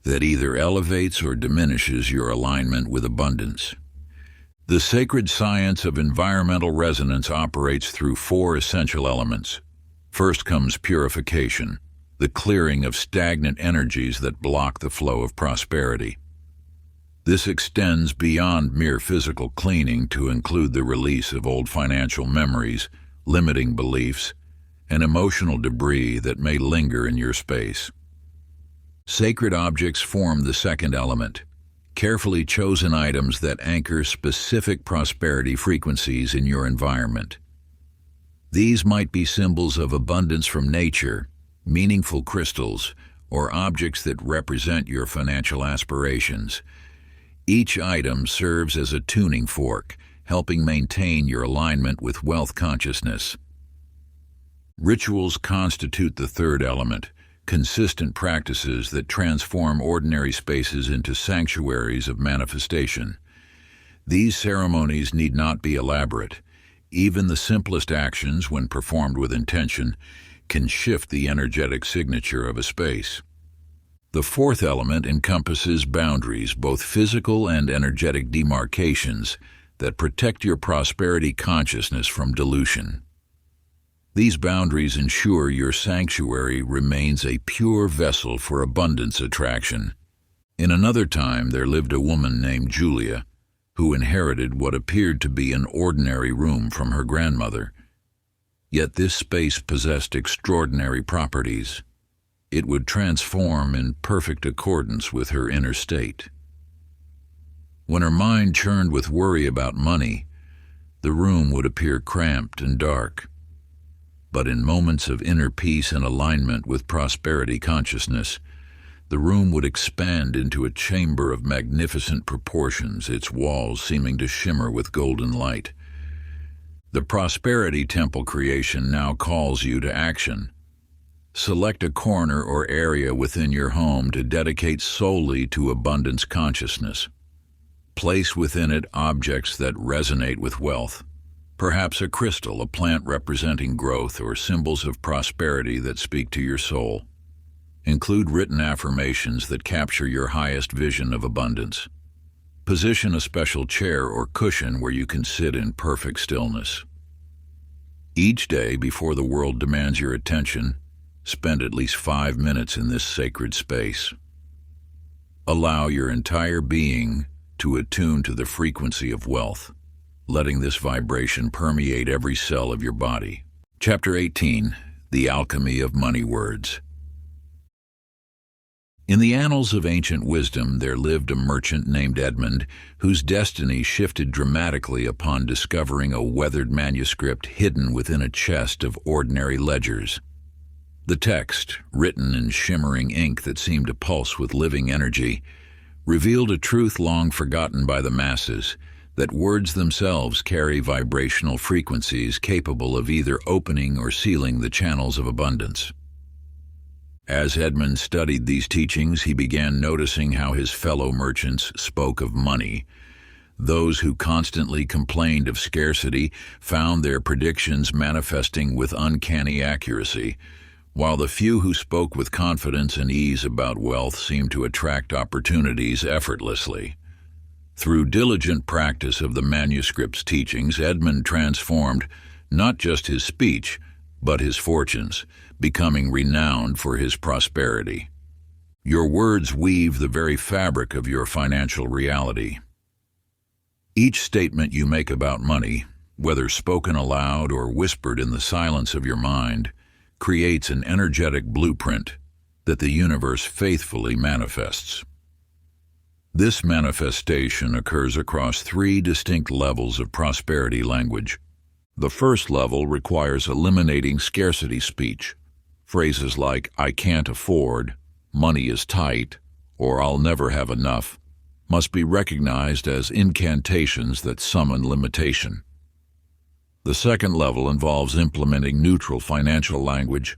S1: that either elevates or diminishes your alignment with abundance. The sacred science of environmental resonance operates through 4 essential elements. First comes purification, the clearing of stagnant energies that block the flow of prosperity. This extends beyond mere physical cleaning to include the release of old financial memories, limiting beliefs, and emotional debris that may linger in your space. Sacred objects form the second element, carefully chosen items that anchor specific prosperity frequencies in your environment. These might be symbols of abundance from nature, meaningful crystals, or objects that represent your financial aspirations. Each item serves as a tuning fork, helping maintain your alignment with wealth consciousness. Rituals constitute the third element, consistent practices that transform ordinary spaces into sanctuaries of manifestation. These ceremonies need not be elaborate. Even the simplest actions, when performed with intention, can shift the energetic signature of a space. The fourth element encompasses boundaries, both physical and energetic demarcations, that protect your prosperity consciousness from dilution. These boundaries ensure your sanctuary remains a pure vessel for abundance attraction. In another time, there lived a woman named Julia, who inherited what appeared to be an ordinary room from her grandmother. Yet this space possessed extraordinary properties. It would transform in perfect accordance with her inner state. When her mind churned with worry about money, the room would appear cramped and dark. But in moments of inner peace and alignment with prosperity consciousness, the room would expand into a chamber of magnificent proportions, its walls seeming to shimmer with golden light. The Prosperity Temple creation now calls you to action. Select a corner or area within your home to dedicate solely to abundance consciousness. Place within it objects that resonate with wealth. Perhaps a crystal, a plant representing growth, or symbols of prosperity that speak to your soul. Include written affirmations that capture your highest vision of abundance. Position a special chair or cushion where you can sit in perfect stillness. Each day, before the world demands your attention, spend at least 5 minutes in this sacred space. Allow your entire being to attune to the frequency of wealth, letting this vibration permeate every cell of your body. Chapter 18, The Alchemy of Money Words. In the annals of ancient wisdom, there lived a merchant named Edmund, whose destiny shifted dramatically upon discovering a weathered manuscript hidden within a chest of ordinary ledgers. The text, written in shimmering ink that seemed to pulse with living energy, revealed a truth long forgotten by the masses, that words themselves carry vibrational frequencies capable of either opening or sealing the channels of abundance. As Edmund studied these teachings, he began noticing how his fellow merchants spoke of money. Those who constantly complained of scarcity found their predictions manifesting with uncanny accuracy, while the few who spoke with confidence and ease about wealth seemed to attract opportunities effortlessly. Through diligent practice of the manuscript's teachings, Edmund transformed not just his speech, but his fortunes, becoming renowned for his prosperity. Your words weave the very fabric of your financial reality. Each statement you make about money, whether spoken aloud or whispered in the silence of your mind, creates an energetic blueprint that the universe faithfully manifests. This manifestation occurs across 3 distinct levels of prosperity language. The first level requires eliminating scarcity speech. Phrases like, "I can't afford," "money is tight," or "I'll never have enough," must be recognized as incantations that summon limitation. The second level involves implementing neutral financial language,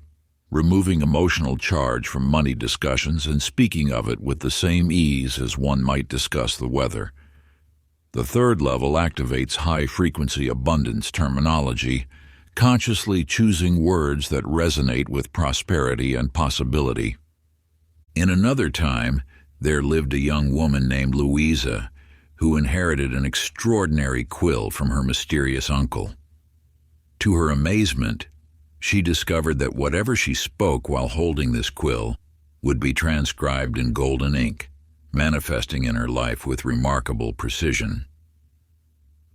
S1: removing emotional charge from money discussions and speaking of it with the same ease as one might discuss the weather. The third level activates high-frequency abundance terminology, consciously choosing words that resonate with prosperity and possibility. In another time, there lived a young woman named Louisa, who inherited an extraordinary quill from her mysterious uncle. To her amazement, she discovered that whatever she spoke while holding this quill would be transcribed in golden ink, manifesting in her life with remarkable precision.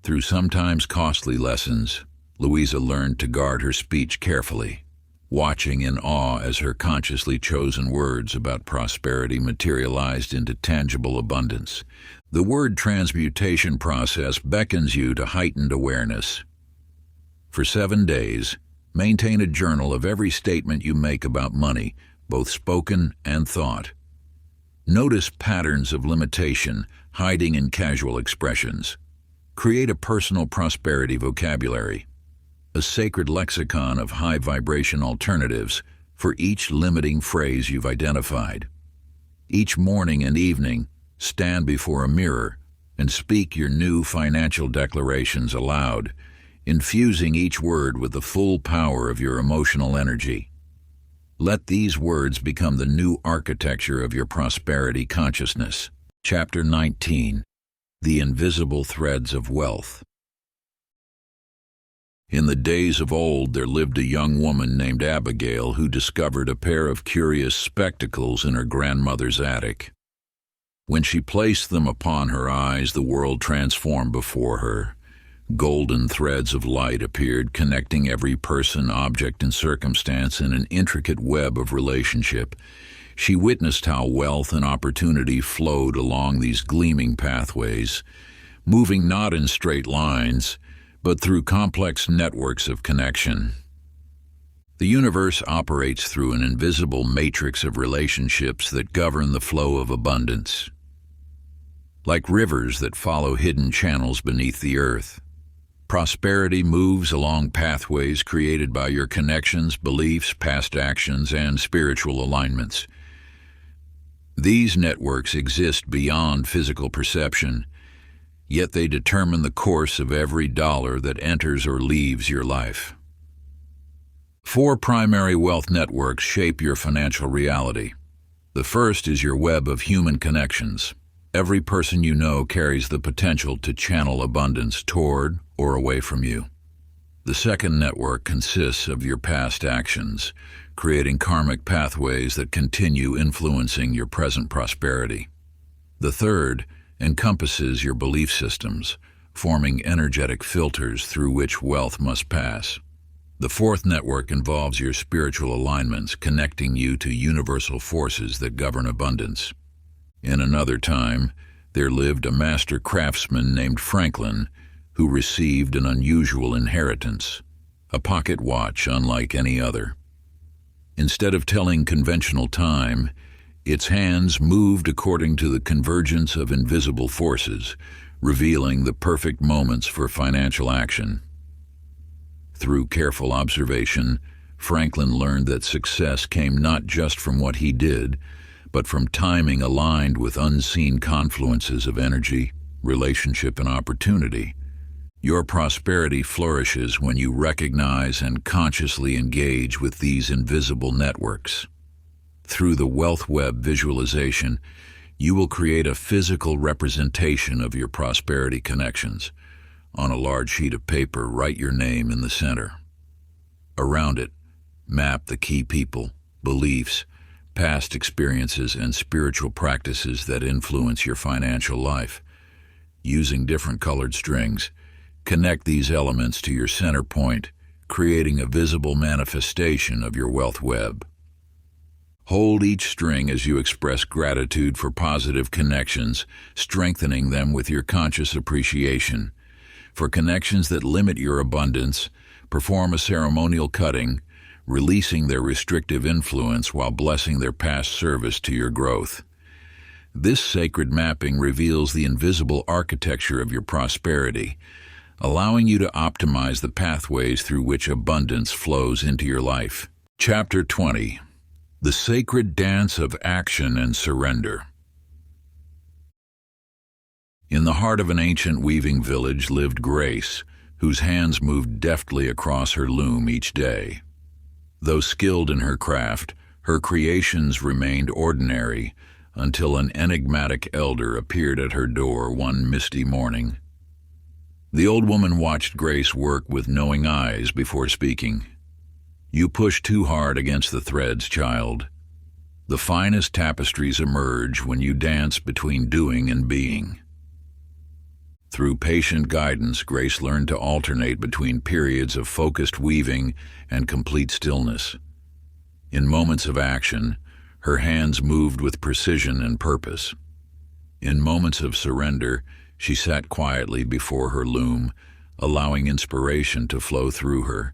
S1: Through sometimes costly lessons, Louisa learned to guard her speech carefully, watching in awe as her consciously chosen words about prosperity materialized into tangible abundance. The word transmutation process beckons you to heightened awareness. For 7 days, maintain a journal of every statement you make about money, both spoken and thought. Notice patterns of limitation hiding in casual expressions. Create a personal prosperity vocabulary, a sacred lexicon of high-vibration alternatives for each limiting phrase you've identified. Each morning and evening, stand before a mirror and speak your new financial declarations aloud, infusing each word with the full power of your emotional energy. Let these words become the new architecture of your prosperity consciousness. Chapter 19. The Invisible Threads of Wealth. In the days of old, there lived a young woman named Abigail who discovered a pair of curious spectacles in her grandmother's attic. When she placed them upon her eyes, the world transformed before her. Golden threads of light appeared, connecting every person, object, and circumstance in an intricate web of relationship. She witnessed how wealth and opportunity flowed along these gleaming pathways, moving not in straight lines, but through complex networks of connection. The universe operates through an invisible matrix of relationships that govern the flow of abundance. Like rivers that follow hidden channels beneath the earth, prosperity moves along pathways created by your connections, beliefs, past actions, and spiritual alignments. These networks exist beyond physical perception, yet they determine the course of every dollar that enters or leaves your life. 4 primary wealth networks shape your financial reality. The first is your web of human connections. Every person you know carries the potential to channel abundance toward or away from you. The second network consists of your past actions, creating karmic pathways that continue influencing your present prosperity. The third encompasses your belief systems, forming energetic filters through which wealth must pass. The fourth network involves your spiritual alignments, connecting you to universal forces that govern abundance. In another time, there lived a master craftsman named Franklin who received an unusual inheritance, a pocket watch unlike any other. Instead of telling conventional time, its hands moved according to the convergence of invisible forces, revealing the perfect moments for financial action. Through careful observation, Franklin learned that success came not just from what he did, but from timing aligned with unseen confluences of energy, relationship, and opportunity. Your prosperity flourishes when you recognize and consciously engage with these invisible networks. Through the Wealth Web visualization, you will create a physical representation of your prosperity connections. On a large sheet of paper, write your name in the center. Around it, map the key people, beliefs, past experiences, and spiritual practices that influence your financial life. Using different colored strings, connect these elements to your center point, creating a visible manifestation of your wealth web. Hold each string as you express gratitude for positive connections, strengthening them with your conscious appreciation. For connections that limit your abundance, perform a ceremonial cutting, releasing their restrictive influence while blessing their past service to your growth. This sacred mapping reveals the invisible architecture of your prosperity, allowing you to optimize the pathways through which abundance flows into your life. Chapter 20. The Sacred Dance of Action and Surrender. In the heart of an ancient weaving village lived Grace, whose hands moved deftly across her loom each day. Though skilled in her craft, her creations remained ordinary until an enigmatic elder appeared at her door one misty morning. The old woman watched Grace work with knowing eyes before speaking. "You push too hard against the threads, child. The finest tapestries emerge when you dance between doing and being." Through patient guidance, Grace learned to alternate between periods of focused weaving and complete stillness. In moments of action, her hands moved with precision and purpose. In moments of surrender, she sat quietly before her loom, allowing inspiration to flow through her.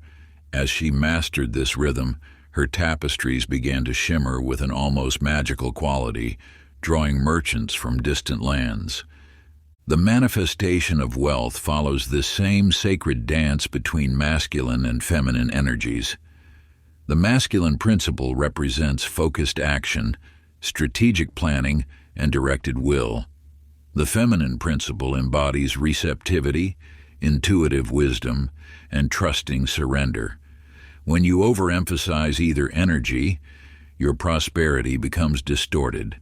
S1: As she mastered this rhythm, her tapestries began to shimmer with an almost magical quality, drawing merchants from distant lands. The manifestation of wealth follows this same sacred dance between masculine and feminine energies. The masculine principle represents focused action, strategic planning, and directed will. The feminine principle embodies receptivity, intuitive wisdom, and trusting surrender. When you overemphasize either energy, your prosperity becomes distorted.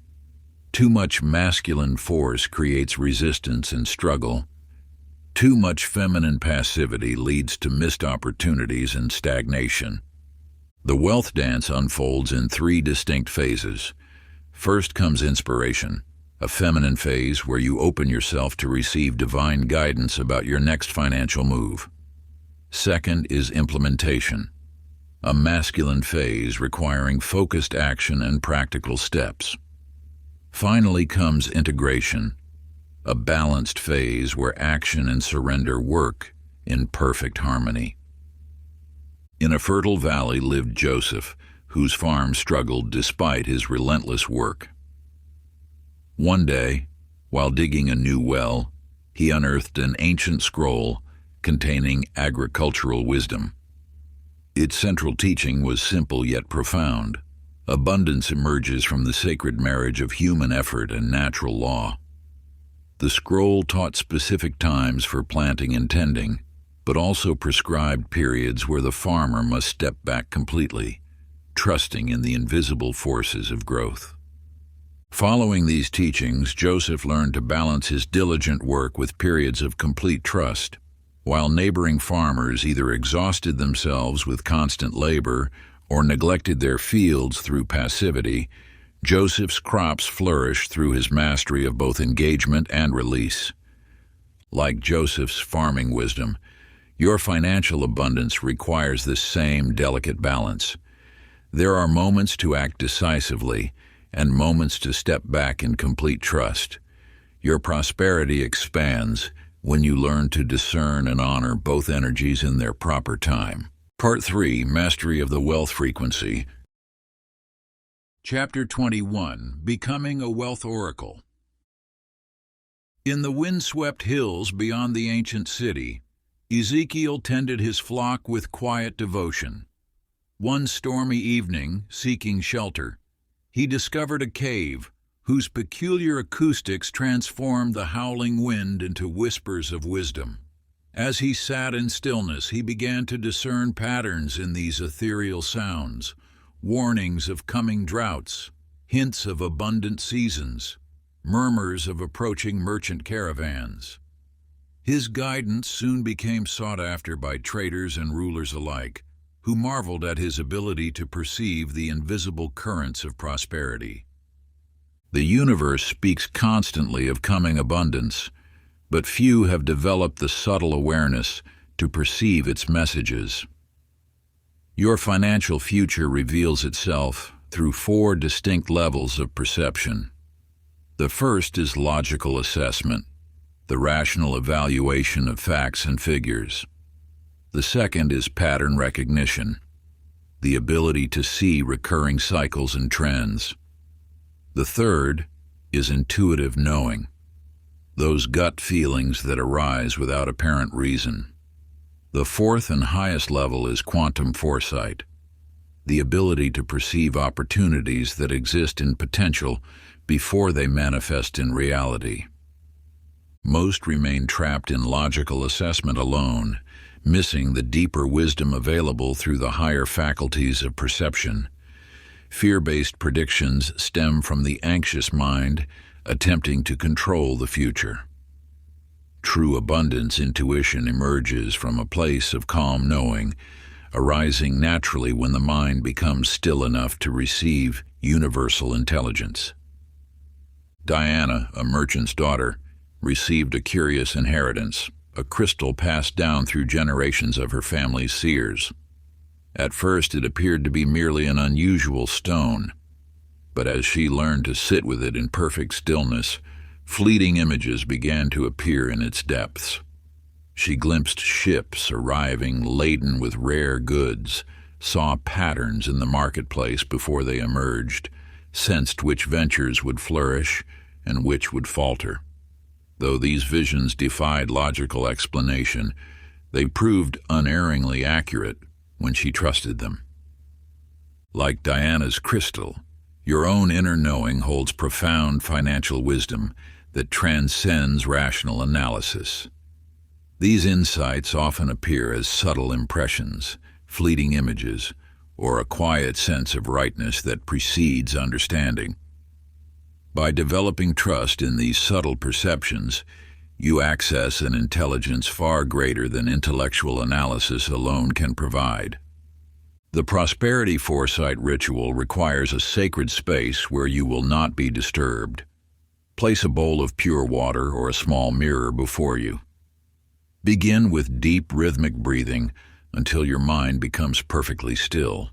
S1: Too much masculine force creates resistance and struggle. Too much feminine passivity leads to missed opportunities and stagnation. The wealth dance unfolds in three distinct phases. First comes inspiration, a feminine phase where you open yourself to receive divine guidance about your next financial move. Second is implementation, a masculine phase requiring focused action and practical steps. Finally comes integration, a balanced phase where action and surrender work in perfect harmony. In a fertile valley lived Joseph, whose farm struggled despite his relentless work. One day, while digging a new well, he unearthed an ancient scroll containing agricultural wisdom. Its central teaching was simple yet profound. Abundance emerges from the sacred marriage of human effort and natural law. The scroll taught specific times for planting and tending, but also prescribed periods where the farmer must step back completely, trusting in the invisible forces of growth. Following these teachings, Joseph learned to balance his diligent work with periods of complete trust. While neighboring farmers either exhausted themselves with constant labor or neglected their fields through passivity, Joseph's crops flourished through his mastery of both engagement and release. Like Joseph's farming wisdom, your financial abundance requires this same delicate balance. There are moments to act decisively and moments to step back in complete trust. Your prosperity expands when you learn to discern and honor both energies in their proper time. Part 3. Mastery of the Wealth Frequency. Chapter 21. Becoming a Wealth Oracle. In the windswept hills beyond the ancient city, Ezekiel tended his flock with quiet devotion. One stormy evening, seeking shelter, he discovered a cave whose peculiar acoustics transformed the howling wind into whispers of wisdom. As he sat in stillness, he began to discern patterns in these ethereal sounds, warnings of coming droughts, hints of abundant seasons, murmurs of approaching merchant caravans. His guidance soon became sought after by traders and rulers alike, who marveled at his ability to perceive the invisible currents of prosperity. The universe speaks constantly of coming abundance, but few have developed the subtle awareness to perceive its messages. Your financial future reveals itself through 4 distinct levels of perception. The first is logical assessment, the rational evaluation of facts and figures. The second is pattern recognition, the ability to see recurring cycles and trends. The third, is intuitive knowing, those gut feelings that arise without apparent reason. The fourth and highest level is quantum foresight, the ability to perceive opportunities that exist in potential before they manifest in reality. Most remain trapped in logical assessment alone, missing the deeper wisdom available through the higher faculties of perception. Fear-based predictions stem from the anxious mind attempting to control the future. True abundance intuition emerges from a place of calm knowing, arising naturally when the mind becomes still enough to receive universal intelligence. Diana, a merchant's daughter, received a curious inheritance, a crystal passed down through generations of her family's seers. At first it appeared to be merely an unusual stone, but as she learned to sit with it in perfect stillness, fleeting images began to appear in its depths. She glimpsed ships arriving laden with rare goods, saw patterns in the marketplace before they emerged, sensed which ventures would flourish and which would falter. Though these visions defied logical explanation, they proved unerringly accurate when she trusted them. Like Diana's crystal, your own inner knowing holds profound financial wisdom that transcends rational analysis. These insights often appear as subtle impressions, fleeting images, or a quiet sense of rightness that precedes understanding. By developing trust in these subtle perceptions, you access an intelligence far greater than intellectual analysis alone can provide. The prosperity foresight ritual requires a sacred space where you will not be disturbed. Place a bowl of pure water or a small mirror before you. Begin with deep rhythmic breathing until your mind becomes perfectly still.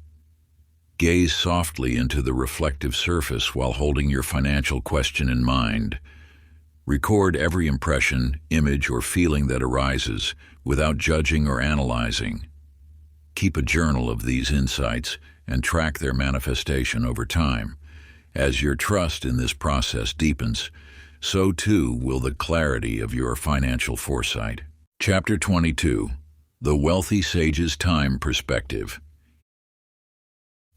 S1: Gaze softly into the reflective surface while holding your financial question in mind. Record every impression, image, or feeling that arises without judging or analyzing. Keep a journal of these insights and track their manifestation over time. As your trust in this process deepens, so too will the clarity of your financial foresight. Chapter 22. The Wealthy Sage's Time Perspective.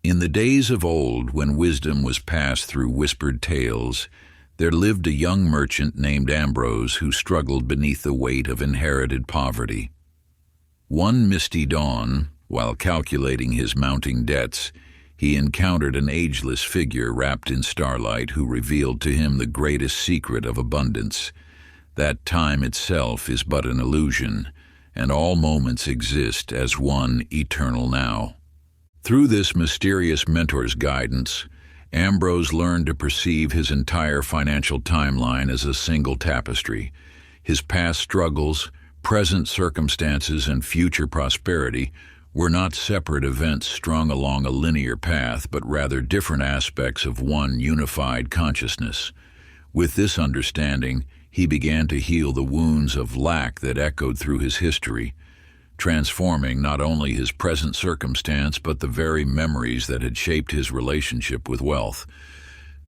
S1: In the days of old, when wisdom was passed through whispered tales, there lived a young merchant named Ambrose who struggled beneath the weight of inherited poverty. One misty dawn, while calculating his mounting debts, he encountered an ageless figure wrapped in starlight who revealed to him the greatest secret of abundance, that time itself is but an illusion, and all moments exist as one eternal now. Through this mysterious mentor's guidance, Ambrose learned to perceive his entire financial timeline as a single tapestry. His past struggles, present circumstances, and future prosperity were not separate events strung along a linear path, but rather different aspects of one unified consciousness. With this understanding, he began to heal the wounds of lack that echoed through his history, transforming not only his present circumstance but the very memories that had shaped his relationship with wealth.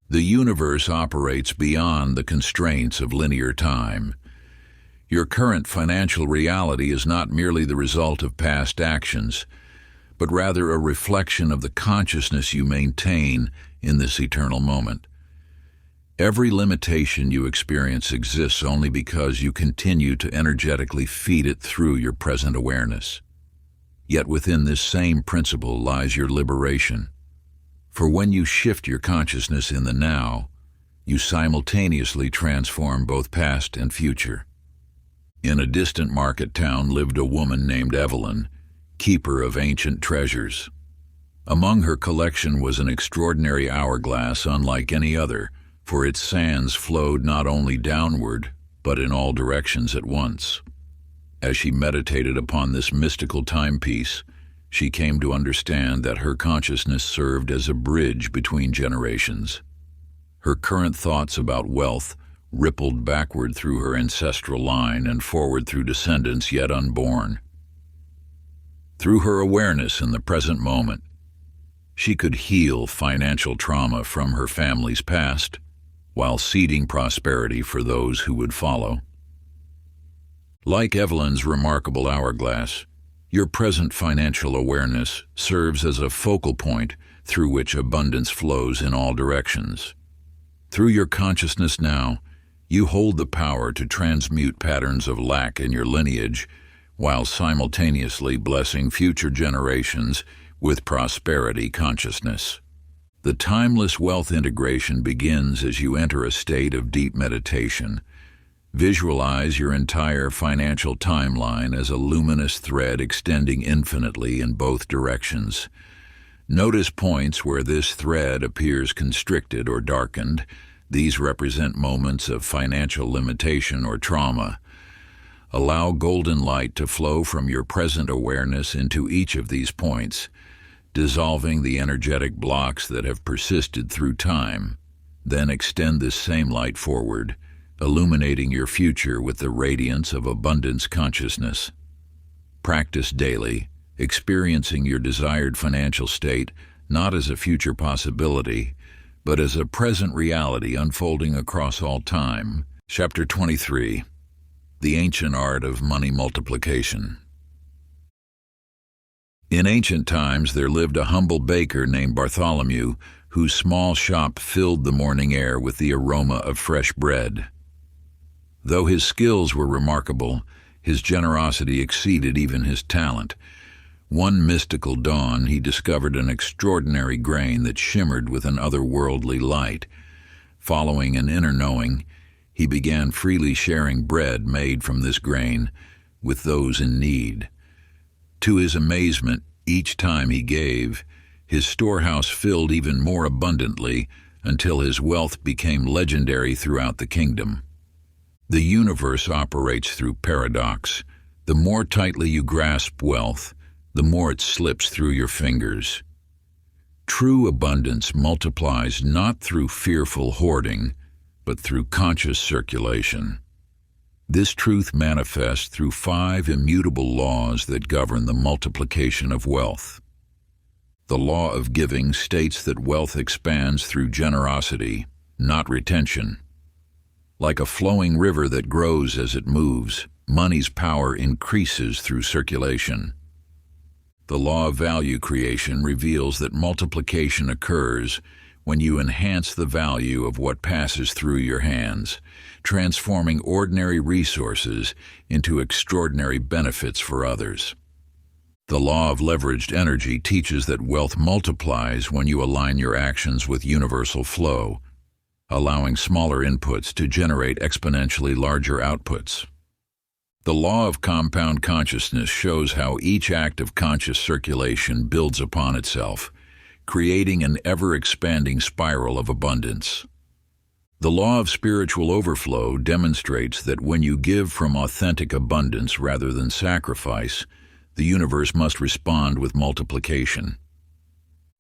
S1: The universe operates beyond the constraints of linear time. Your current financial reality is not merely the result of past actions, but rather a reflection of the consciousness you maintain in this eternal moment. Every limitation you experience exists only because you continue to energetically feed it through your present awareness. Yet within this same principle lies your liberation. For when you shift your consciousness in the now, you simultaneously transform both past and future. In a distant market town lived a woman named Evelyn, keeper of ancient treasures. Among her collection was an extraordinary hourglass unlike any other, for its sands flowed not only downward, but in all directions at once. As she meditated upon this mystical timepiece, she came to understand that her consciousness served as a bridge between generations. Her current thoughts about wealth rippled backward through her ancestral line and forward through descendants yet unborn. Through her awareness in the present moment, she could heal financial trauma from her family's past while seeding prosperity for those who would follow. Like Evelyn's remarkable hourglass, your present financial awareness serves as a focal point through which abundance flows in all directions. Through your consciousness now, you hold the power to transmute patterns of lack in your lineage while simultaneously blessing future generations with prosperity consciousness. The timeless wealth integration begins as you enter a state of deep meditation. Visualize your entire financial timeline as a luminous thread extending infinitely in both directions. Notice points where this thread appears constricted or darkened. These represent moments of financial limitation or trauma. Allow golden light to flow from your present awareness into each of these points, dissolving the energetic blocks that have persisted through time. Then extend this same light forward, illuminating your future with the radiance of abundance consciousness. Practice daily, experiencing your desired financial state not as a future possibility, but as a present reality unfolding across all time. Chapter 23. The Ancient Art of Money Multiplication. In ancient times there lived a humble baker named Bartholomew, whose small shop filled the morning air with the aroma of fresh bread. Though his skills were remarkable, his generosity exceeded even his talent. One mystical dawn he discovered an extraordinary grain that shimmered with an otherworldly light. Following an inner knowing, he began freely sharing bread made from this grain with those in need. To his amazement, each time he gave, his storehouse filled even more abundantly until his wealth became legendary throughout the kingdom. The universe operates through paradox. The more tightly you grasp wealth, the more it slips through your fingers. True abundance multiplies not through fearful hoarding, but through conscious circulation. This truth manifests through 5 immutable laws that govern the multiplication of wealth. The law of giving states that wealth expands through generosity, not retention. Like a flowing river that grows as it moves, money's power increases through circulation. The law of value creation reveals that multiplication occurs when you enhance the value of what passes through your hands, transforming ordinary resources into extraordinary benefits for others. The law of leveraged energy teaches that wealth multiplies when you align your actions with universal flow, allowing smaller inputs to generate exponentially larger outputs. The law of compound consciousness shows how each act of conscious circulation builds upon itself, creating an ever-expanding spiral of abundance. The law of spiritual overflow demonstrates that when you give from authentic abundance rather than sacrifice, the universe must respond with multiplication.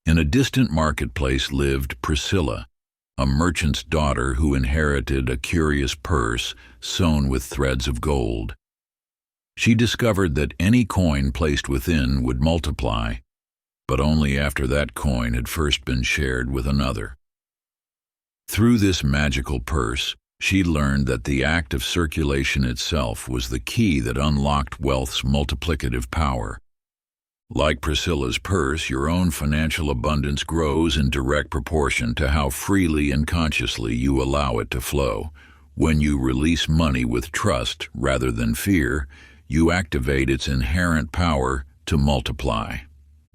S1: In a distant marketplace lived Priscilla, a merchant's daughter who inherited a curious purse sewn with threads of gold. She discovered that any coin placed within would multiply, but only after that coin had first been shared with another. Through this magical purse, she learned that the act of circulation itself was the key that unlocked wealth's multiplicative power. Like Priscilla's purse, your own financial abundance grows in direct proportion to how freely and consciously you allow it to flow. When you release money with trust rather than fear, you activate its inherent power to multiply.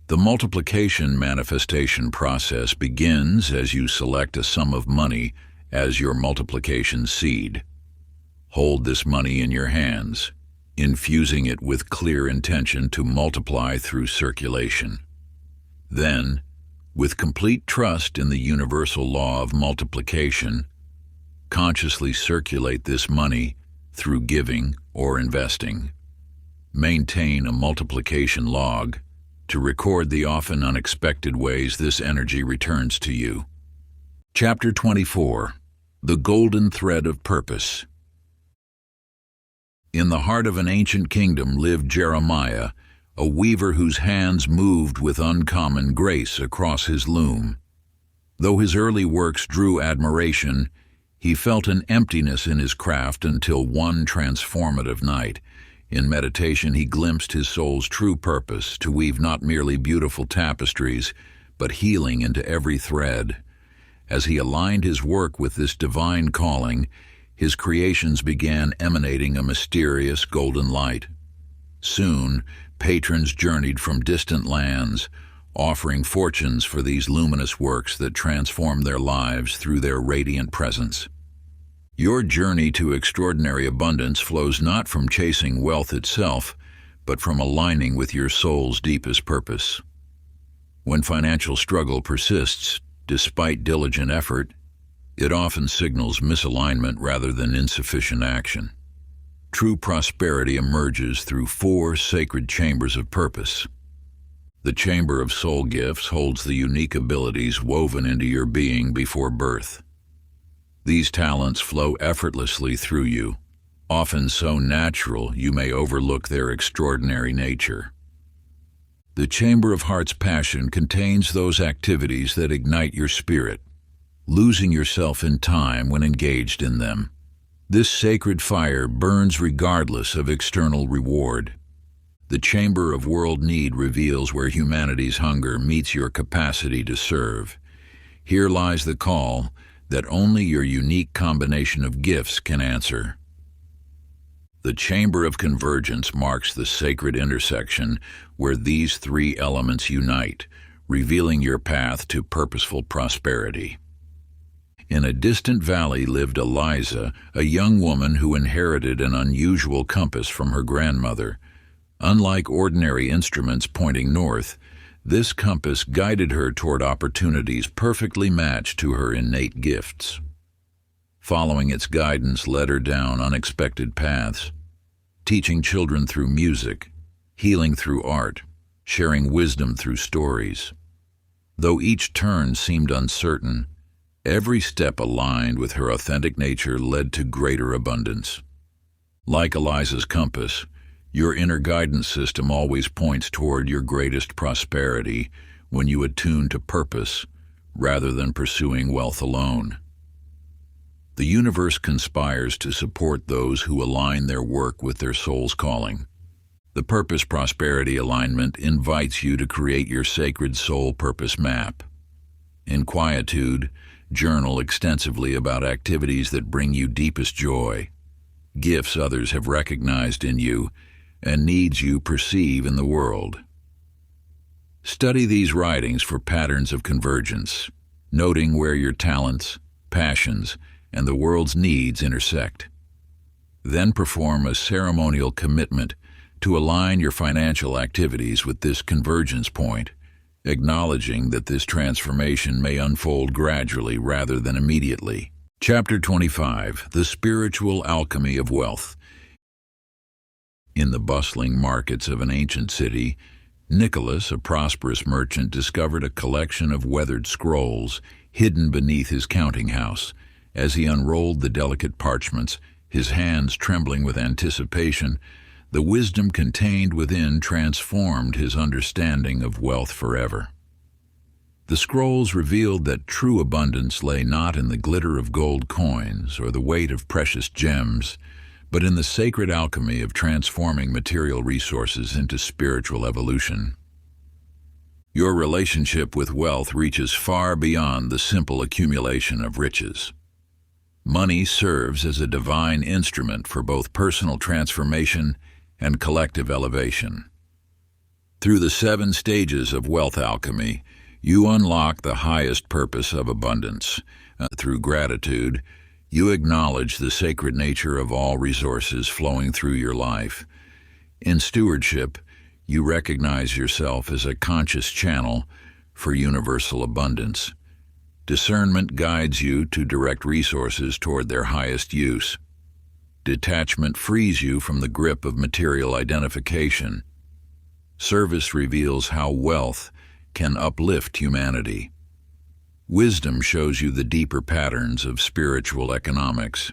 S1: The multiplication manifestation process begins as you select a sum of money as your multiplication seed. Hold this money in your hands, infusing it with clear intention to multiply through circulation. Then, with complete trust in the universal law of multiplication, consciously circulate this money through giving or investing. Maintain a multiplication log to record the often unexpected ways this energy returns to you. Chapter 24. The Golden Thread of Purpose. In the heart of an ancient kingdom lived Jeremiah, a weaver whose hands moved with uncommon grace across his loom. Though his early works drew admiration, He felt an emptiness in his craft until one transformative night. In meditation, he glimpsed his soul's true purpose, to weave not merely beautiful tapestries, but healing into every thread. As he aligned his work with this divine calling, his creations began emanating a mysterious golden light. Soon, patrons journeyed from distant lands, offering fortunes for these luminous works that transformed their lives through their radiant presence. Your journey to extraordinary abundance flows not from chasing wealth itself, but from aligning with your soul's deepest purpose. When financial struggle persists, despite diligent effort, it often signals misalignment rather than insufficient action. True prosperity emerges through 4 sacred chambers of purpose. The chamber of soul gifts holds the unique abilities woven into your being before birth. These talents flow effortlessly through you, often so natural you may overlook their extraordinary nature. The chamber of heart's passion contains those activities that ignite your spirit, losing yourself in time when engaged in them. This sacred fire burns regardless of external reward. The chamber of world need reveals where humanity's hunger meets your capacity to serve. Here lies the call that only your unique combination of gifts can answer. The chamber of convergence marks the sacred intersection where these 3 elements unite, revealing your path to purposeful prosperity. In a distant valley lived Eliza, a young woman who inherited an unusual compass from her grandmother. Unlike ordinary instruments pointing north, this compass guided her toward opportunities perfectly matched to her innate gifts. Following its guidance led her down unexpected paths, teaching children through music, healing through art, sharing wisdom through stories. Though each turn seemed uncertain, every step aligned with her authentic nature led to greater abundance. Like Eliza's compass, your inner guidance system always points toward your greatest prosperity when you attune to purpose rather than pursuing wealth alone. The universe conspires to support those who align their work with their soul's calling. The purpose-prosperity alignment invites you to create your sacred soul purpose map. In quietude, journal extensively about activities that bring you deepest joy, gifts others have recognized in you, and needs you perceive in the world. Study these writings for patterns of convergence, noting where your talents, passions, and the world's needs intersect. Then perform a ceremonial commitment to align your financial activities with this convergence point, acknowledging that this transformation may unfold gradually rather than immediately. Chapter 25: The Spiritual Alchemy of Wealth. In the bustling markets of an ancient city, Nicholas, a prosperous merchant, discovered a collection of weathered scrolls hidden beneath his counting house. As he unrolled the delicate parchments, his hands trembling with anticipation, the wisdom contained within transformed his understanding of wealth forever. The scrolls revealed that true abundance lay not in the glitter of gold coins or the weight of precious gems, but in the sacred alchemy of transforming material resources into spiritual evolution. Your relationship with wealth reaches far beyond the simple accumulation of riches. Money serves as a divine instrument for both personal transformation and collective elevation. Through the 7 stages of wealth alchemy, you unlock the highest purpose of abundance. Through gratitude, you acknowledge the sacred nature of all resources flowing through your life. In stewardship, you recognize yourself as a conscious channel for universal abundance. Discernment guides you to direct resources toward their highest use. Detachment frees you from the grip of material identification. Service reveals how wealth can uplift humanity. Wisdom shows you the deeper patterns of spiritual economics.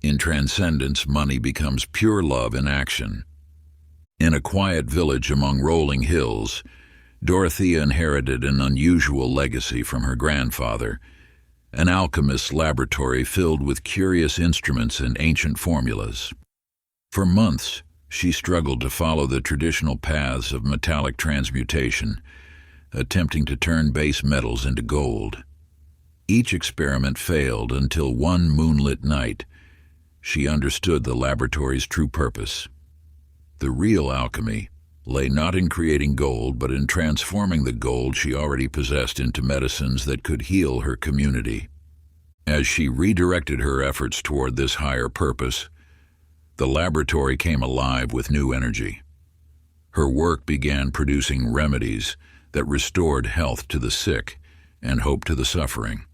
S1: In transcendence, money becomes pure love in action. In a quiet village among rolling hills, Dorothea inherited an unusual legacy from her grandfather. an alchemist's laboratory filled with curious instruments and ancient formulas. For months, she struggled to follow the traditional paths of metallic transmutation, attempting to turn base metals into gold. Each experiment failed until one moonlit night, she understood the laboratory's true purpose. The real alchemy lay not in creating gold, but in transforming the gold she already possessed into medicines that could heal her community. As she redirected her efforts toward this higher purpose, the laboratory came alive with new energy. Her work began producing remedies that restored health to the sick and hope to the suffering.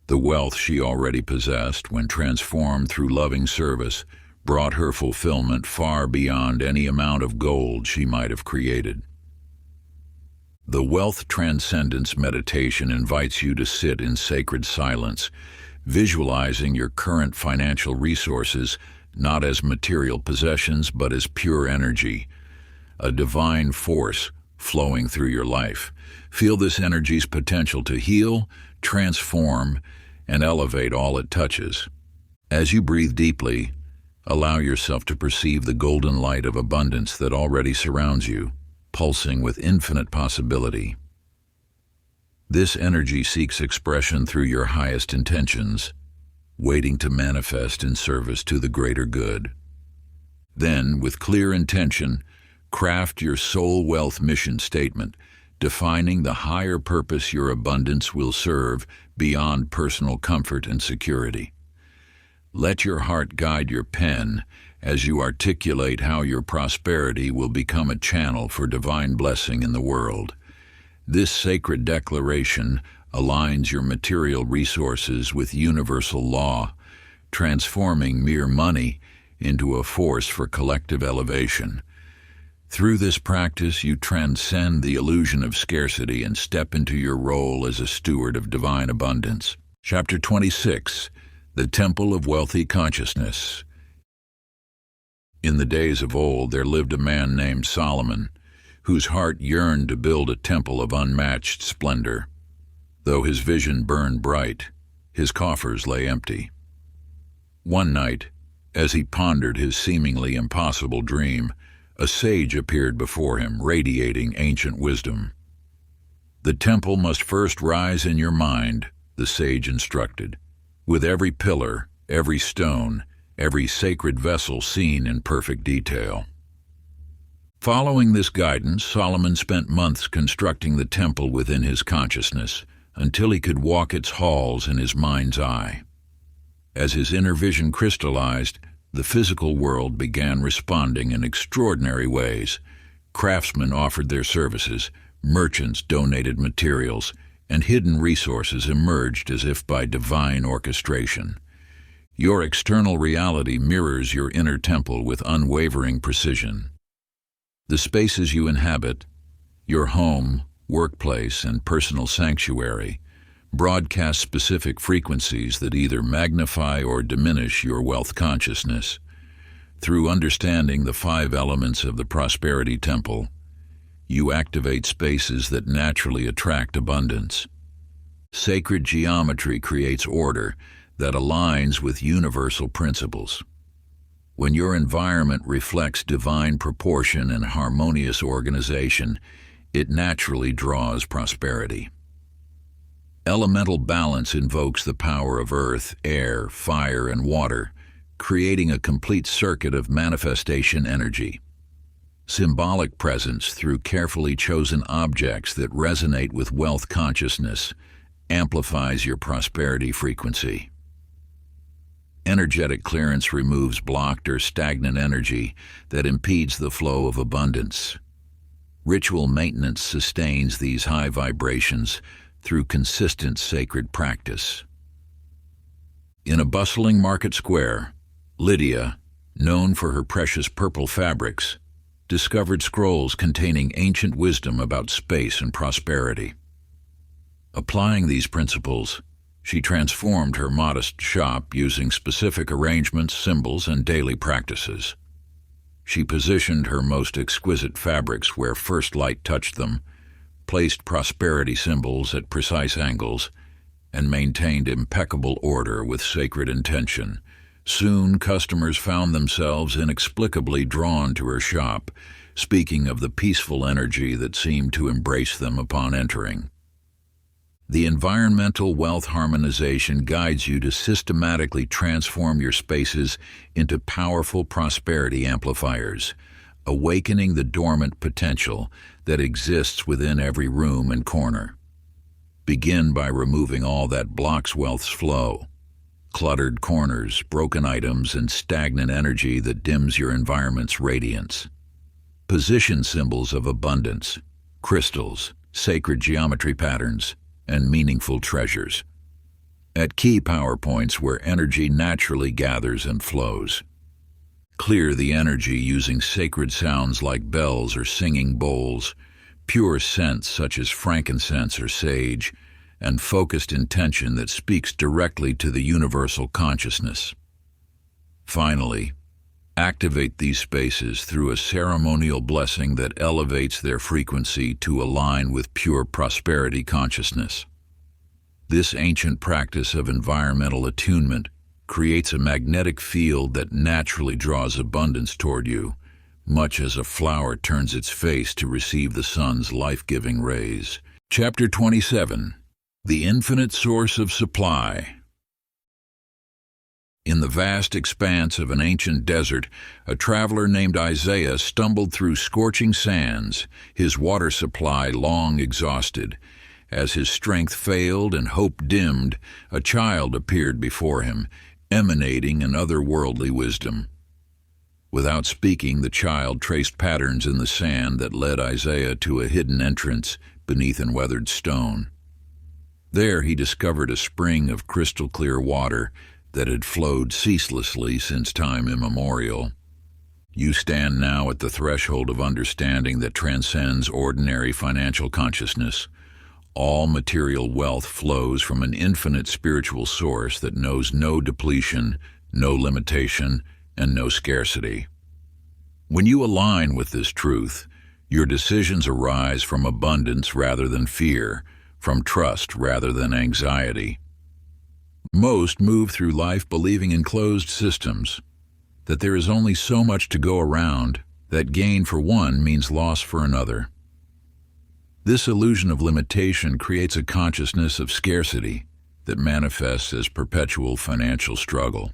S1: The wealth she already possessed, when transformed through loving service, brought her fulfillment far beyond any amount of gold she might have created. The Wealth Transcendence Meditation invites you to sit in sacred silence, visualizing your current financial resources not as material possessions but as pure energy, a divine force flowing through your life. Feel this energy's potential to heal, transform, and elevate all it touches. As you breathe deeply, allow yourself to perceive the golden light of abundance that already surrounds you, pulsing with infinite possibility. This energy seeks expression through your highest intentions, waiting to manifest in service to the greater good. Then, with clear intention, craft your soul wealth mission statement, defining the higher purpose your abundance will serve beyond personal comfort and security. Let your heart guide your pen as you articulate how your prosperity will become a channel for divine blessing in the world. This sacred declaration aligns your material resources with universal law, transforming mere money into a force for collective elevation. Through this practice, you transcend the illusion of scarcity and step into your role as a steward of divine abundance. Chapter 26. The Temple of Wealthy Consciousness. In the days of old, there lived a man named Solomon, whose heart yearned to build a temple of unmatched splendor. Though his vision burned bright, his coffers lay empty. One night, as he pondered his seemingly impossible dream, a sage appeared before him, radiating ancient wisdom. "The temple must first rise in your mind," the sage instructed, "with every pillar, every stone, every sacred vessel seen in perfect detail." Following this guidance, Solomon spent months constructing the temple within his consciousness, until he could walk its halls in his mind's eye. As his inner vision crystallized, the physical world began responding in extraordinary ways. Craftsmen offered their services, merchants donated materials, and hidden resources emerged as if by divine orchestration. Your external reality mirrors your inner temple with unwavering precision. The spaces you inhabit, your home, workplace, and personal sanctuary, broadcast specific frequencies that either magnify or diminish your wealth consciousness. Through understanding the 5 elements of the prosperity temple, you activate spaces that naturally attract abundance. Sacred geometry creates order that aligns with universal principles. When your environment reflects divine proportion and harmonious organization, it naturally draws prosperity. Elemental balance invokes the power of earth, air, fire, and water, creating a complete circuit of manifestation energy. Symbolic presence through carefully chosen objects that resonate with wealth consciousness amplifies your prosperity frequency. Energetic clearance removes blocked or stagnant energy that impedes the flow of abundance. Ritual maintenance sustains these high vibrations through consistent sacred practice. In a bustling market square, Lydia, known for her precious purple fabrics, discovered scrolls containing ancient wisdom about space and prosperity. Applying these principles, she transformed her modest shop using specific arrangements, symbols, and daily practices. She positioned her most exquisite fabrics where first light touched them, placed prosperity symbols at precise angles, and maintained impeccable order with sacred intention. Soon, customers found themselves inexplicably drawn to her shop, speaking of the peaceful energy that seemed to embrace them upon entering. The environmental wealth harmonization guides you to systematically transform your spaces into powerful prosperity amplifiers, awakening the dormant potential that exists within every room and corner. Begin by removing all that blocks wealth's flow. Cluttered corners, broken items, and stagnant energy that dims your environment's radiance. Position symbols of abundance, crystals, sacred geometry patterns, and meaningful treasures. At key power points where energy naturally gathers and flows. Clear the energy using sacred sounds like bells or singing bowls, pure scents such as frankincense or sage, and focused intention that speaks directly to the universal consciousness. Finally, activate these spaces through a ceremonial blessing that elevates their frequency to align with pure prosperity consciousness. This ancient practice of environmental attunement creates a magnetic field that naturally draws abundance toward you, much as a flower turns its face to receive the sun's life-giving rays. Chapter 27. The Infinite Source of Supply. In the vast expanse of an ancient desert, a traveler named Isaiah stumbled through scorching sands, his water supply long exhausted. As his strength failed and hope dimmed, a child appeared before him, emanating an otherworldly wisdom. Without speaking, the child traced patterns in the sand that led Isaiah to a hidden entrance beneath an weathered stone. There he discovered a spring of crystal-clear water that had flowed ceaselessly since time immemorial. You stand now at the threshold of understanding that transcends ordinary financial consciousness. All material wealth flows from an infinite spiritual source that knows no depletion, no limitation, and no scarcity. When you align with this truth, your decisions arise from abundance rather than fear, from trust rather than anxiety. Most move through life believing in closed systems, that there is only so much to go around, that gain for one means loss for another. This illusion of limitation creates a consciousness of scarcity that manifests as perpetual financial struggle.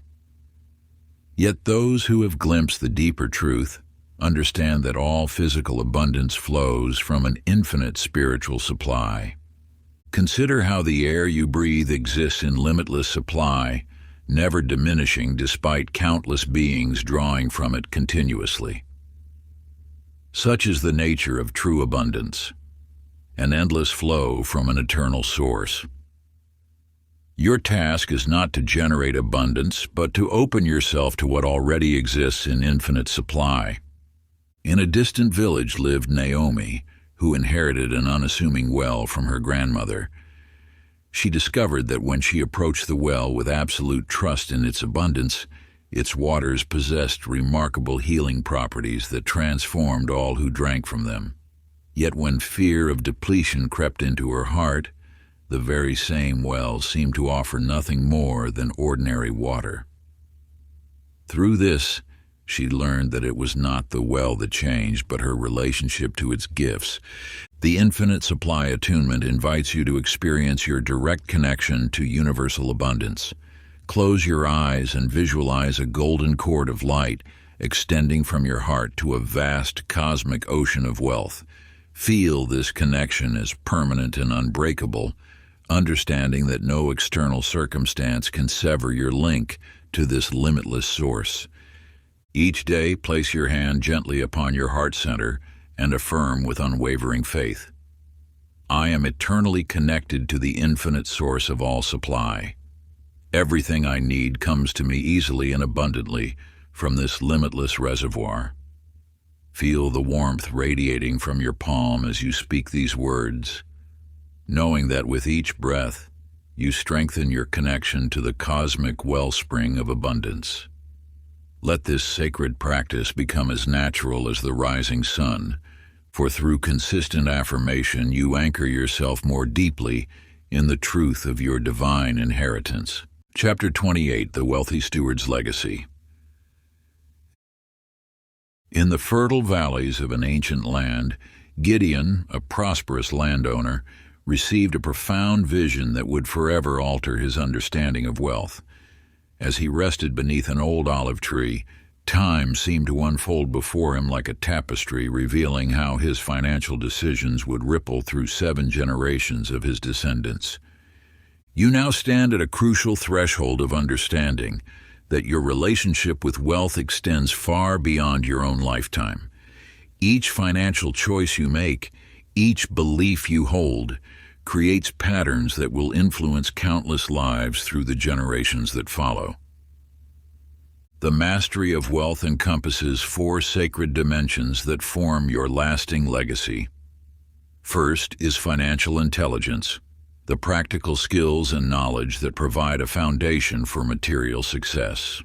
S1: Yet those who have glimpsed the deeper truth understand that all physical abundance flows from an infinite spiritual supply. Consider how the air you breathe exists in limitless supply, never diminishing despite countless beings drawing from it continuously. Such is the nature of true abundance, an endless flow from an eternal source. Your task is not to generate abundance, but to open yourself to what already exists in infinite supply. In a distant village lived Naomi, who inherited an unassuming well from her grandmother. She discovered that when she approached the well with absolute trust in its abundance, its waters possessed remarkable healing properties that transformed all who drank from them. Yet when fear of depletion crept into her heart, the very same well seemed to offer nothing more than ordinary water. Through this, she learned that it was not the well that changed, but her relationship to its gifts. The infinite supply attunement invites you to experience your direct connection to universal abundance. Close your eyes and visualize a golden cord of light extending from your heart to a vast cosmic ocean of wealth. Feel this connection as permanent and unbreakable, understanding that no external circumstance can sever your link to this limitless source. Each day, place your hand gently upon your heart center and affirm with unwavering faith, I am eternally connected to the infinite source of all supply. Everything I need comes to me easily and abundantly from this limitless reservoir. Feel the warmth radiating from your palm as you speak these words, knowing that with each breath, you strengthen your connection to the cosmic wellspring of abundance. Let this sacred practice become as natural as the rising sun, for through consistent affirmation you anchor yourself more deeply in the truth of your divine inheritance. Chapter 28, The Wealthy Steward's Legacy. In the fertile valleys of an ancient land, Gideon, a prosperous landowner, received a profound vision that would forever alter his understanding of wealth. As he rested beneath an old olive tree, time seemed to unfold before him like a tapestry, revealing how his financial decisions would ripple through 7 generations of his descendants. You now stand at a crucial threshold of understanding that your relationship with wealth extends far beyond your own lifetime. Each financial choice you make, each belief you hold, creates patterns that will influence countless lives through the generations that follow. The mastery of wealth encompasses 4 sacred dimensions that form your lasting legacy. First is financial intelligence, the practical skills and knowledge that provide a foundation for material success.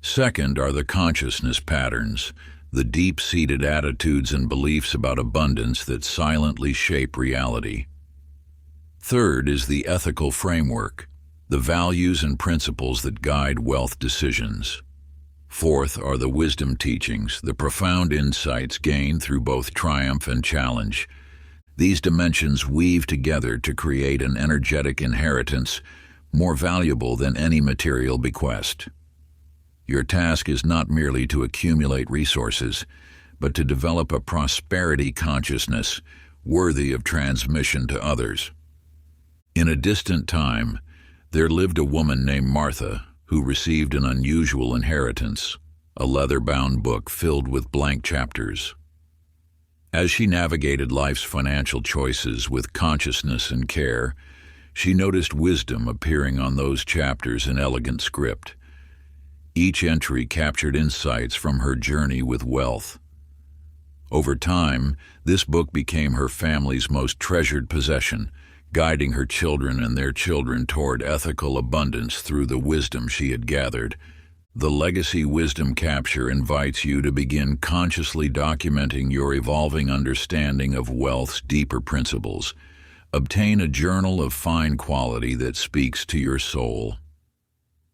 S1: Second are the consciousness patterns, the deep-seated attitudes and beliefs about abundance that silently shape reality. Third is the ethical framework, the values and principles that guide wealth decisions. Fourth are the wisdom teachings, the profound insights gained through both triumph and challenge. These dimensions weave together to create an energetic inheritance more valuable than any material bequest. Your task is not merely to accumulate resources, but to develop a prosperity consciousness worthy of transmission to others. In a distant time, there lived a woman named Martha who received an unusual inheritance, a leather-bound book filled with blank chapters. As she navigated life's financial choices with consciousness and care, she noticed wisdom appearing on those chapters in elegant script. Each entry captured insights from her journey with wealth. Over time, this book became her family's most treasured possession, guiding her children and their children toward ethical abundance through the wisdom she had gathered. The Legacy Wisdom Capture invites you to begin consciously documenting your evolving understanding of wealth's deeper principles. Obtain a journal of fine quality that speaks to your soul.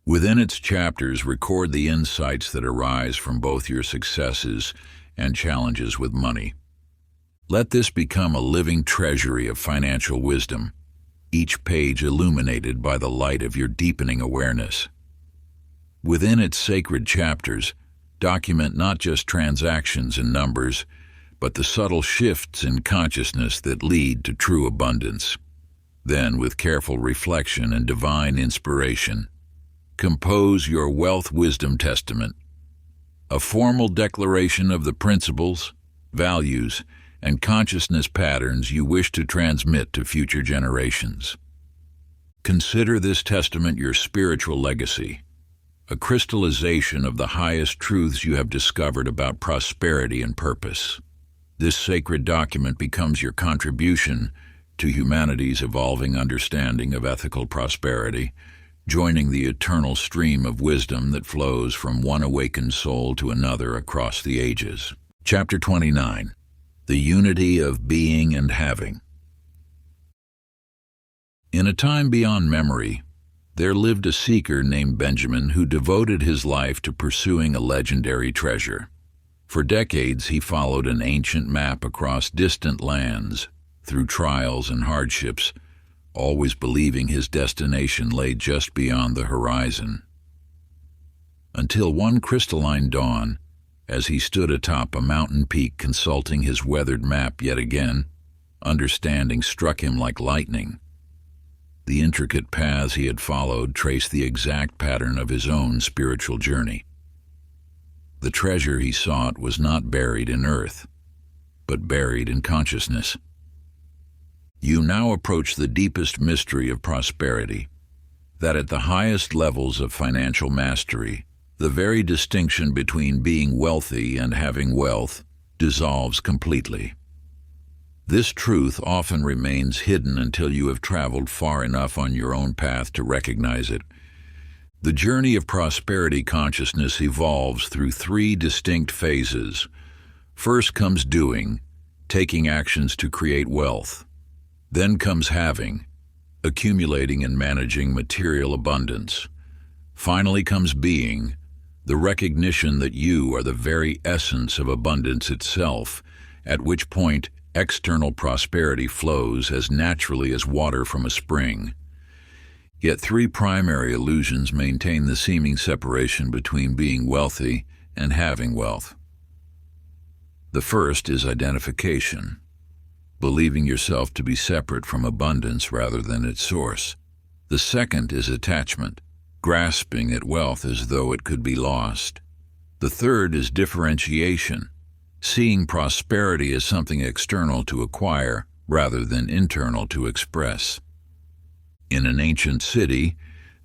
S1: Within its chapters, record the insights that arise from both your successes and challenges with money. Let this become a living treasury of financial wisdom, each page illuminated by the light of your deepening awareness. Within its sacred chapters, document not just transactions and numbers, but the subtle shifts in consciousness that lead to true abundance. Then, with careful reflection and divine inspiration, compose your Wealth Wisdom Testament, a formal declaration of the principles, values, and consciousness patterns you wish to transmit to future generations. Consider this testament your spiritual legacy, a crystallization of the highest truths you have discovered about prosperity and purpose. This sacred document becomes your contribution to humanity's evolving understanding of ethical prosperity, joining the eternal stream of wisdom that flows from one awakened soul to another across the ages. Chapter 29. The Unity of Being and Having. In a time beyond memory, there lived a seeker named Benjamin who devoted his life to pursuing a legendary treasure. For decades, he followed an ancient map across distant lands, through trials and hardships, always believing his destination lay just beyond the horizon. Until one crystalline dawn, as he stood atop a mountain peak consulting his weathered map yet again, understanding struck him like lightning. The intricate paths he had followed traced the exact pattern of his own spiritual journey. The treasure he sought was not buried in earth, but buried in consciousness. You now approach the deepest mystery of prosperity, that at the highest levels of financial mastery, the very distinction between being wealthy and having wealth dissolves completely. This truth often remains hidden until you have traveled far enough on your own path to recognize it. The journey of prosperity consciousness evolves through 3 distinct phases. First comes doing, taking actions to create wealth. Then comes having, accumulating and managing material abundance. Finally comes being, the recognition that you are the very essence of abundance itself, at which point external prosperity flows as naturally as water from a spring. Yet three primary illusions maintain the seeming separation between being wealthy and having wealth. The first is identification, believing yourself to be separate from abundance rather than its source. The second is attachment, grasping at wealth as though it could be lost. The third is differentiation, seeing prosperity as something external to acquire rather than internal to express. In an ancient city,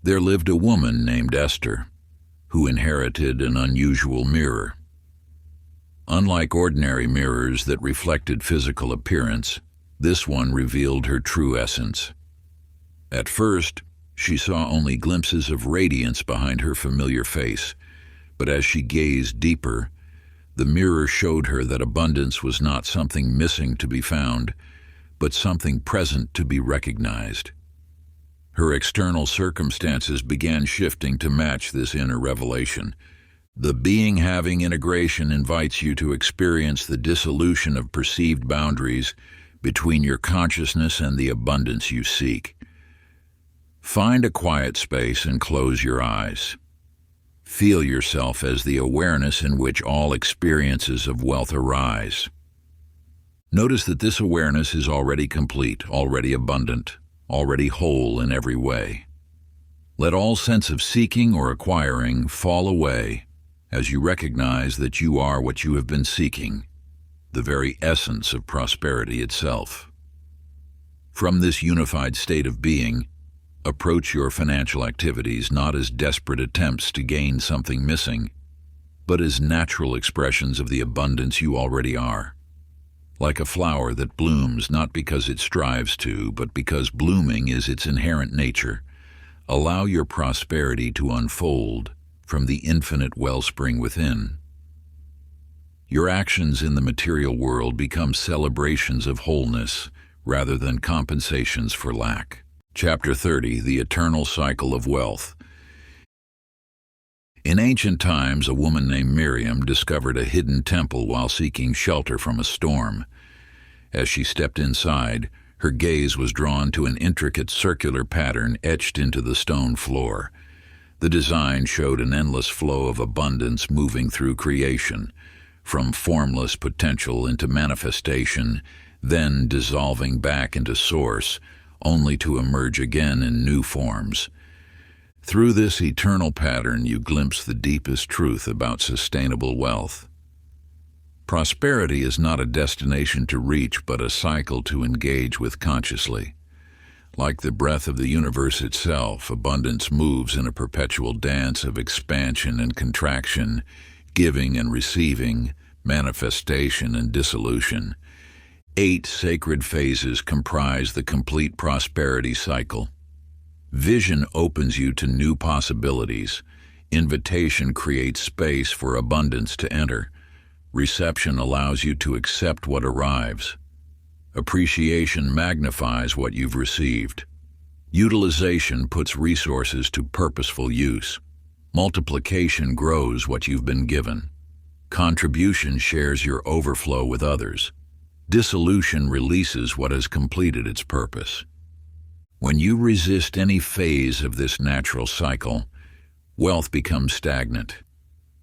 S1: there lived a woman named Esther, who inherited an unusual mirror. Unlike ordinary mirrors that reflected physical appearance, this one revealed her true essence. At first, she saw only glimpses of radiance behind her familiar face, but as she gazed deeper, the mirror showed her that abundance was not something missing to be found, but something present to be recognized. Her external circumstances began shifting to match this inner revelation. The being-having integration invites you to experience the dissolution of perceived boundaries between your consciousness and the abundance you seek. Find a quiet space and close your eyes. Feel yourself as the awareness in which all experiences of wealth arise. Notice that this awareness is already complete, already abundant, already whole in every way. Let all sense of seeking or acquiring fall away as you recognize that you are what you have been seeking, the very essence of prosperity itself. From this unified state of being, approach your financial activities not as desperate attempts to gain something missing, but as natural expressions of the abundance you already are. Like a flower that blooms not because it strives to, but because blooming is its inherent nature, allow your prosperity to unfold from the infinite wellspring within. Your actions in the material world become celebrations of wholeness rather than compensations for lack. Chapter 30, The Eternal Cycle of Wealth. In ancient times, a woman named Miriam discovered a hidden temple while seeking shelter from a storm. As she stepped inside, her gaze was drawn to an intricate circular pattern etched into the stone floor. The design showed an endless flow of abundance moving through creation, from formless potential into manifestation, then dissolving back into source, only to emerge again in new forms. Through this eternal pattern, you glimpse the deepest truth about sustainable wealth. Prosperity is not a destination to reach, but a cycle to engage with consciously. Like the breath of the universe itself, abundance moves in a perpetual dance of expansion and contraction, giving and receiving, manifestation and dissolution. 8 sacred phases comprise the complete prosperity cycle. Vision opens you to new possibilities. Invitation creates space for abundance to enter. Reception allows you to accept what arrives. Appreciation magnifies what you've received. Utilization puts resources to purposeful use. Multiplication grows what you've been given. Contribution shares your overflow with others. Dissolution releases what has completed its purpose. When you resist any phase of this natural cycle, wealth becomes stagnant.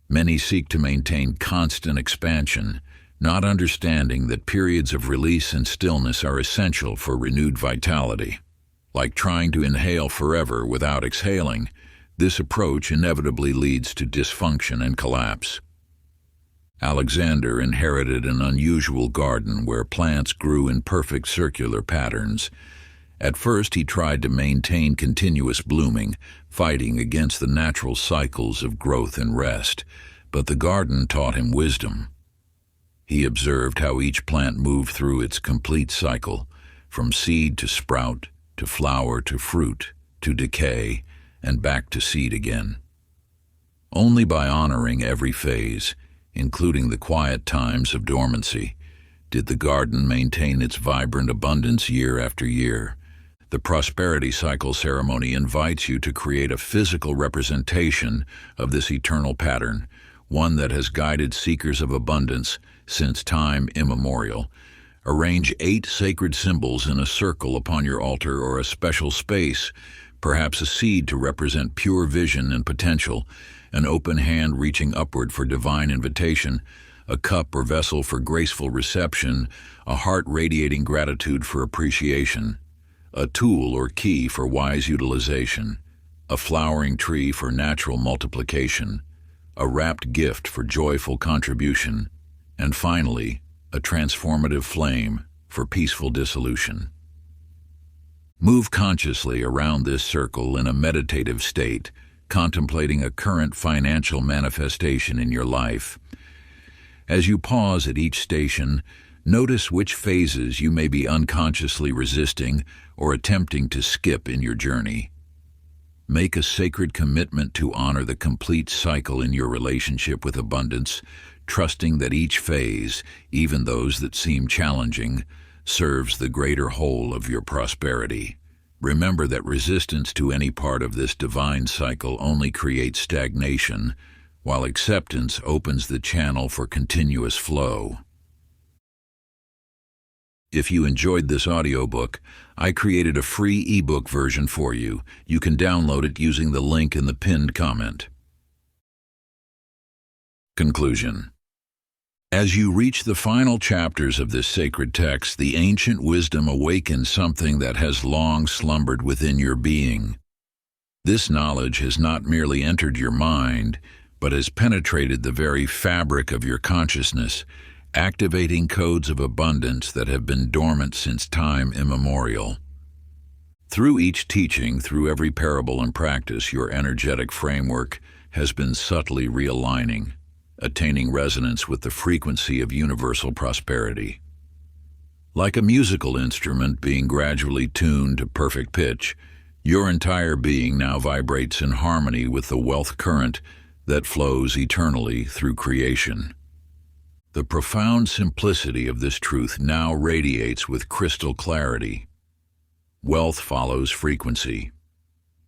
S1: Many seek to maintain constant expansion, not understanding that periods of release and stillness are essential for renewed vitality. Like trying to inhale forever without exhaling, this approach inevitably leads to dysfunction and collapse. Alexander inherited an unusual garden where plants grew in perfect circular patterns. At first, he tried to maintain continuous blooming, fighting against the natural cycles of growth and rest, but the garden taught him wisdom. He observed how each plant moved through its complete cycle, from seed to sprout, to flower to fruit, to decay, and back to seed again. Only by honoring every phase, including the quiet times of dormancy, Did the garden maintain its vibrant abundance year after year? The prosperity cycle ceremony invites you to create a physical representation of this eternal pattern, one that has guided seekers of abundance since time immemorial. Arrange 8 sacred symbols in a circle upon your altar or a special space, perhaps a seed to represent pure vision and potential, an open hand reaching upward for divine invitation, a cup or vessel for graceful reception, a heart radiating gratitude for appreciation, a tool or key for wise utilization, a flowering tree for natural multiplication, a wrapped gift for joyful contribution, and finally, a transformative flame for peaceful dissolution. Move consciously around this circle in a meditative state, contemplating a current financial manifestation in your life. As you pause at each station, notice which phases you may be unconsciously resisting or attempting to skip in your journey. Make a sacred commitment to honor the complete cycle in your relationship with abundance, trusting that each phase, even those that seem challenging, serves the greater whole of your prosperity. Remember that resistance to any part of this divine cycle only creates stagnation, while acceptance opens the channel for continuous flow. If you enjoyed this audiobook, I created a free ebook version for you. You can download it using the link in the pinned comment. Conclusion. As you reach the final chapters of this sacred text, the ancient wisdom awakens something that has long slumbered within your being. This knowledge has not merely entered your mind, but has penetrated the very fabric of your consciousness, activating codes of abundance that have been dormant since time immemorial. Through each teaching, through every parable and practice, your energetic framework has been subtly realigning, attaining resonance with the frequency of universal prosperity. Like a musical instrument being gradually tuned to perfect pitch, your entire being now vibrates in harmony with the wealth current that flows eternally through creation. The profound simplicity of this truth now radiates with crystal clarity. Wealth follows frequency.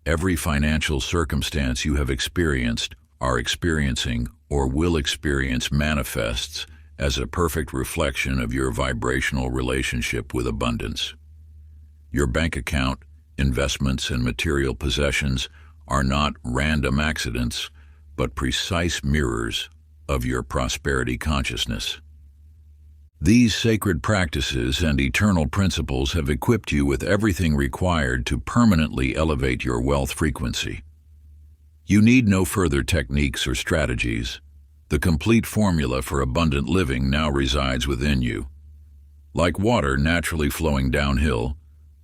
S1: Every financial circumstance you have experienced, are experiencing, or will experience manifests as a perfect reflection of your vibrational relationship with abundance. Your bank account, investments, and material possessions are not random accidents, but precise mirrors of your prosperity consciousness. These sacred practices and eternal principles have equipped you with everything required to permanently elevate your wealth frequency. You need no further techniques or strategies. The complete formula for abundant living now resides within you. Like water naturally flowing downhill,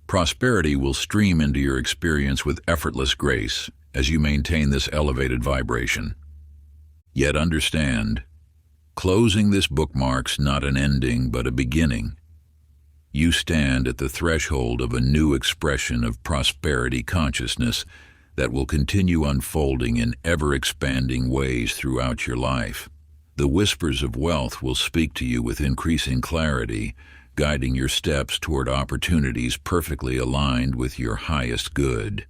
S1: prosperity will stream into your experience with effortless grace as you maintain this elevated vibration. Yet understand, closing this book marks not an ending but a beginning. You stand at the threshold of a new expression of prosperity consciousness that will continue unfolding in ever-expanding ways throughout your life. The whispers of wealth will speak to you with increasing clarity, guiding your steps toward opportunities perfectly aligned with your highest good.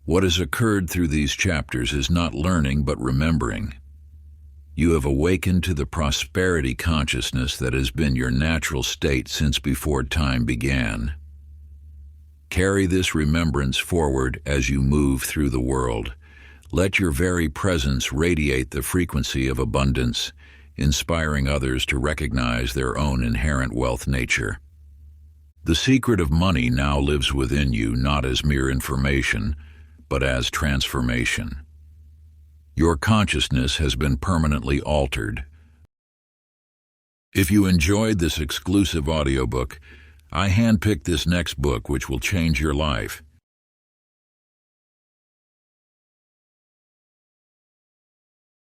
S1: What has occurred through these chapters is not learning but remembering. You have awakened to the prosperity consciousness that has been your natural state since before time began. Carry this remembrance forward as you move through the world. Let your very presence radiate the frequency of abundance, inspiring others to recognize their own inherent wealth nature. The secret of money now lives within you, not as mere information, but as transformation. Your consciousness has been permanently altered. If you enjoyed this exclusive audiobook, I handpicked this next book which will change your life.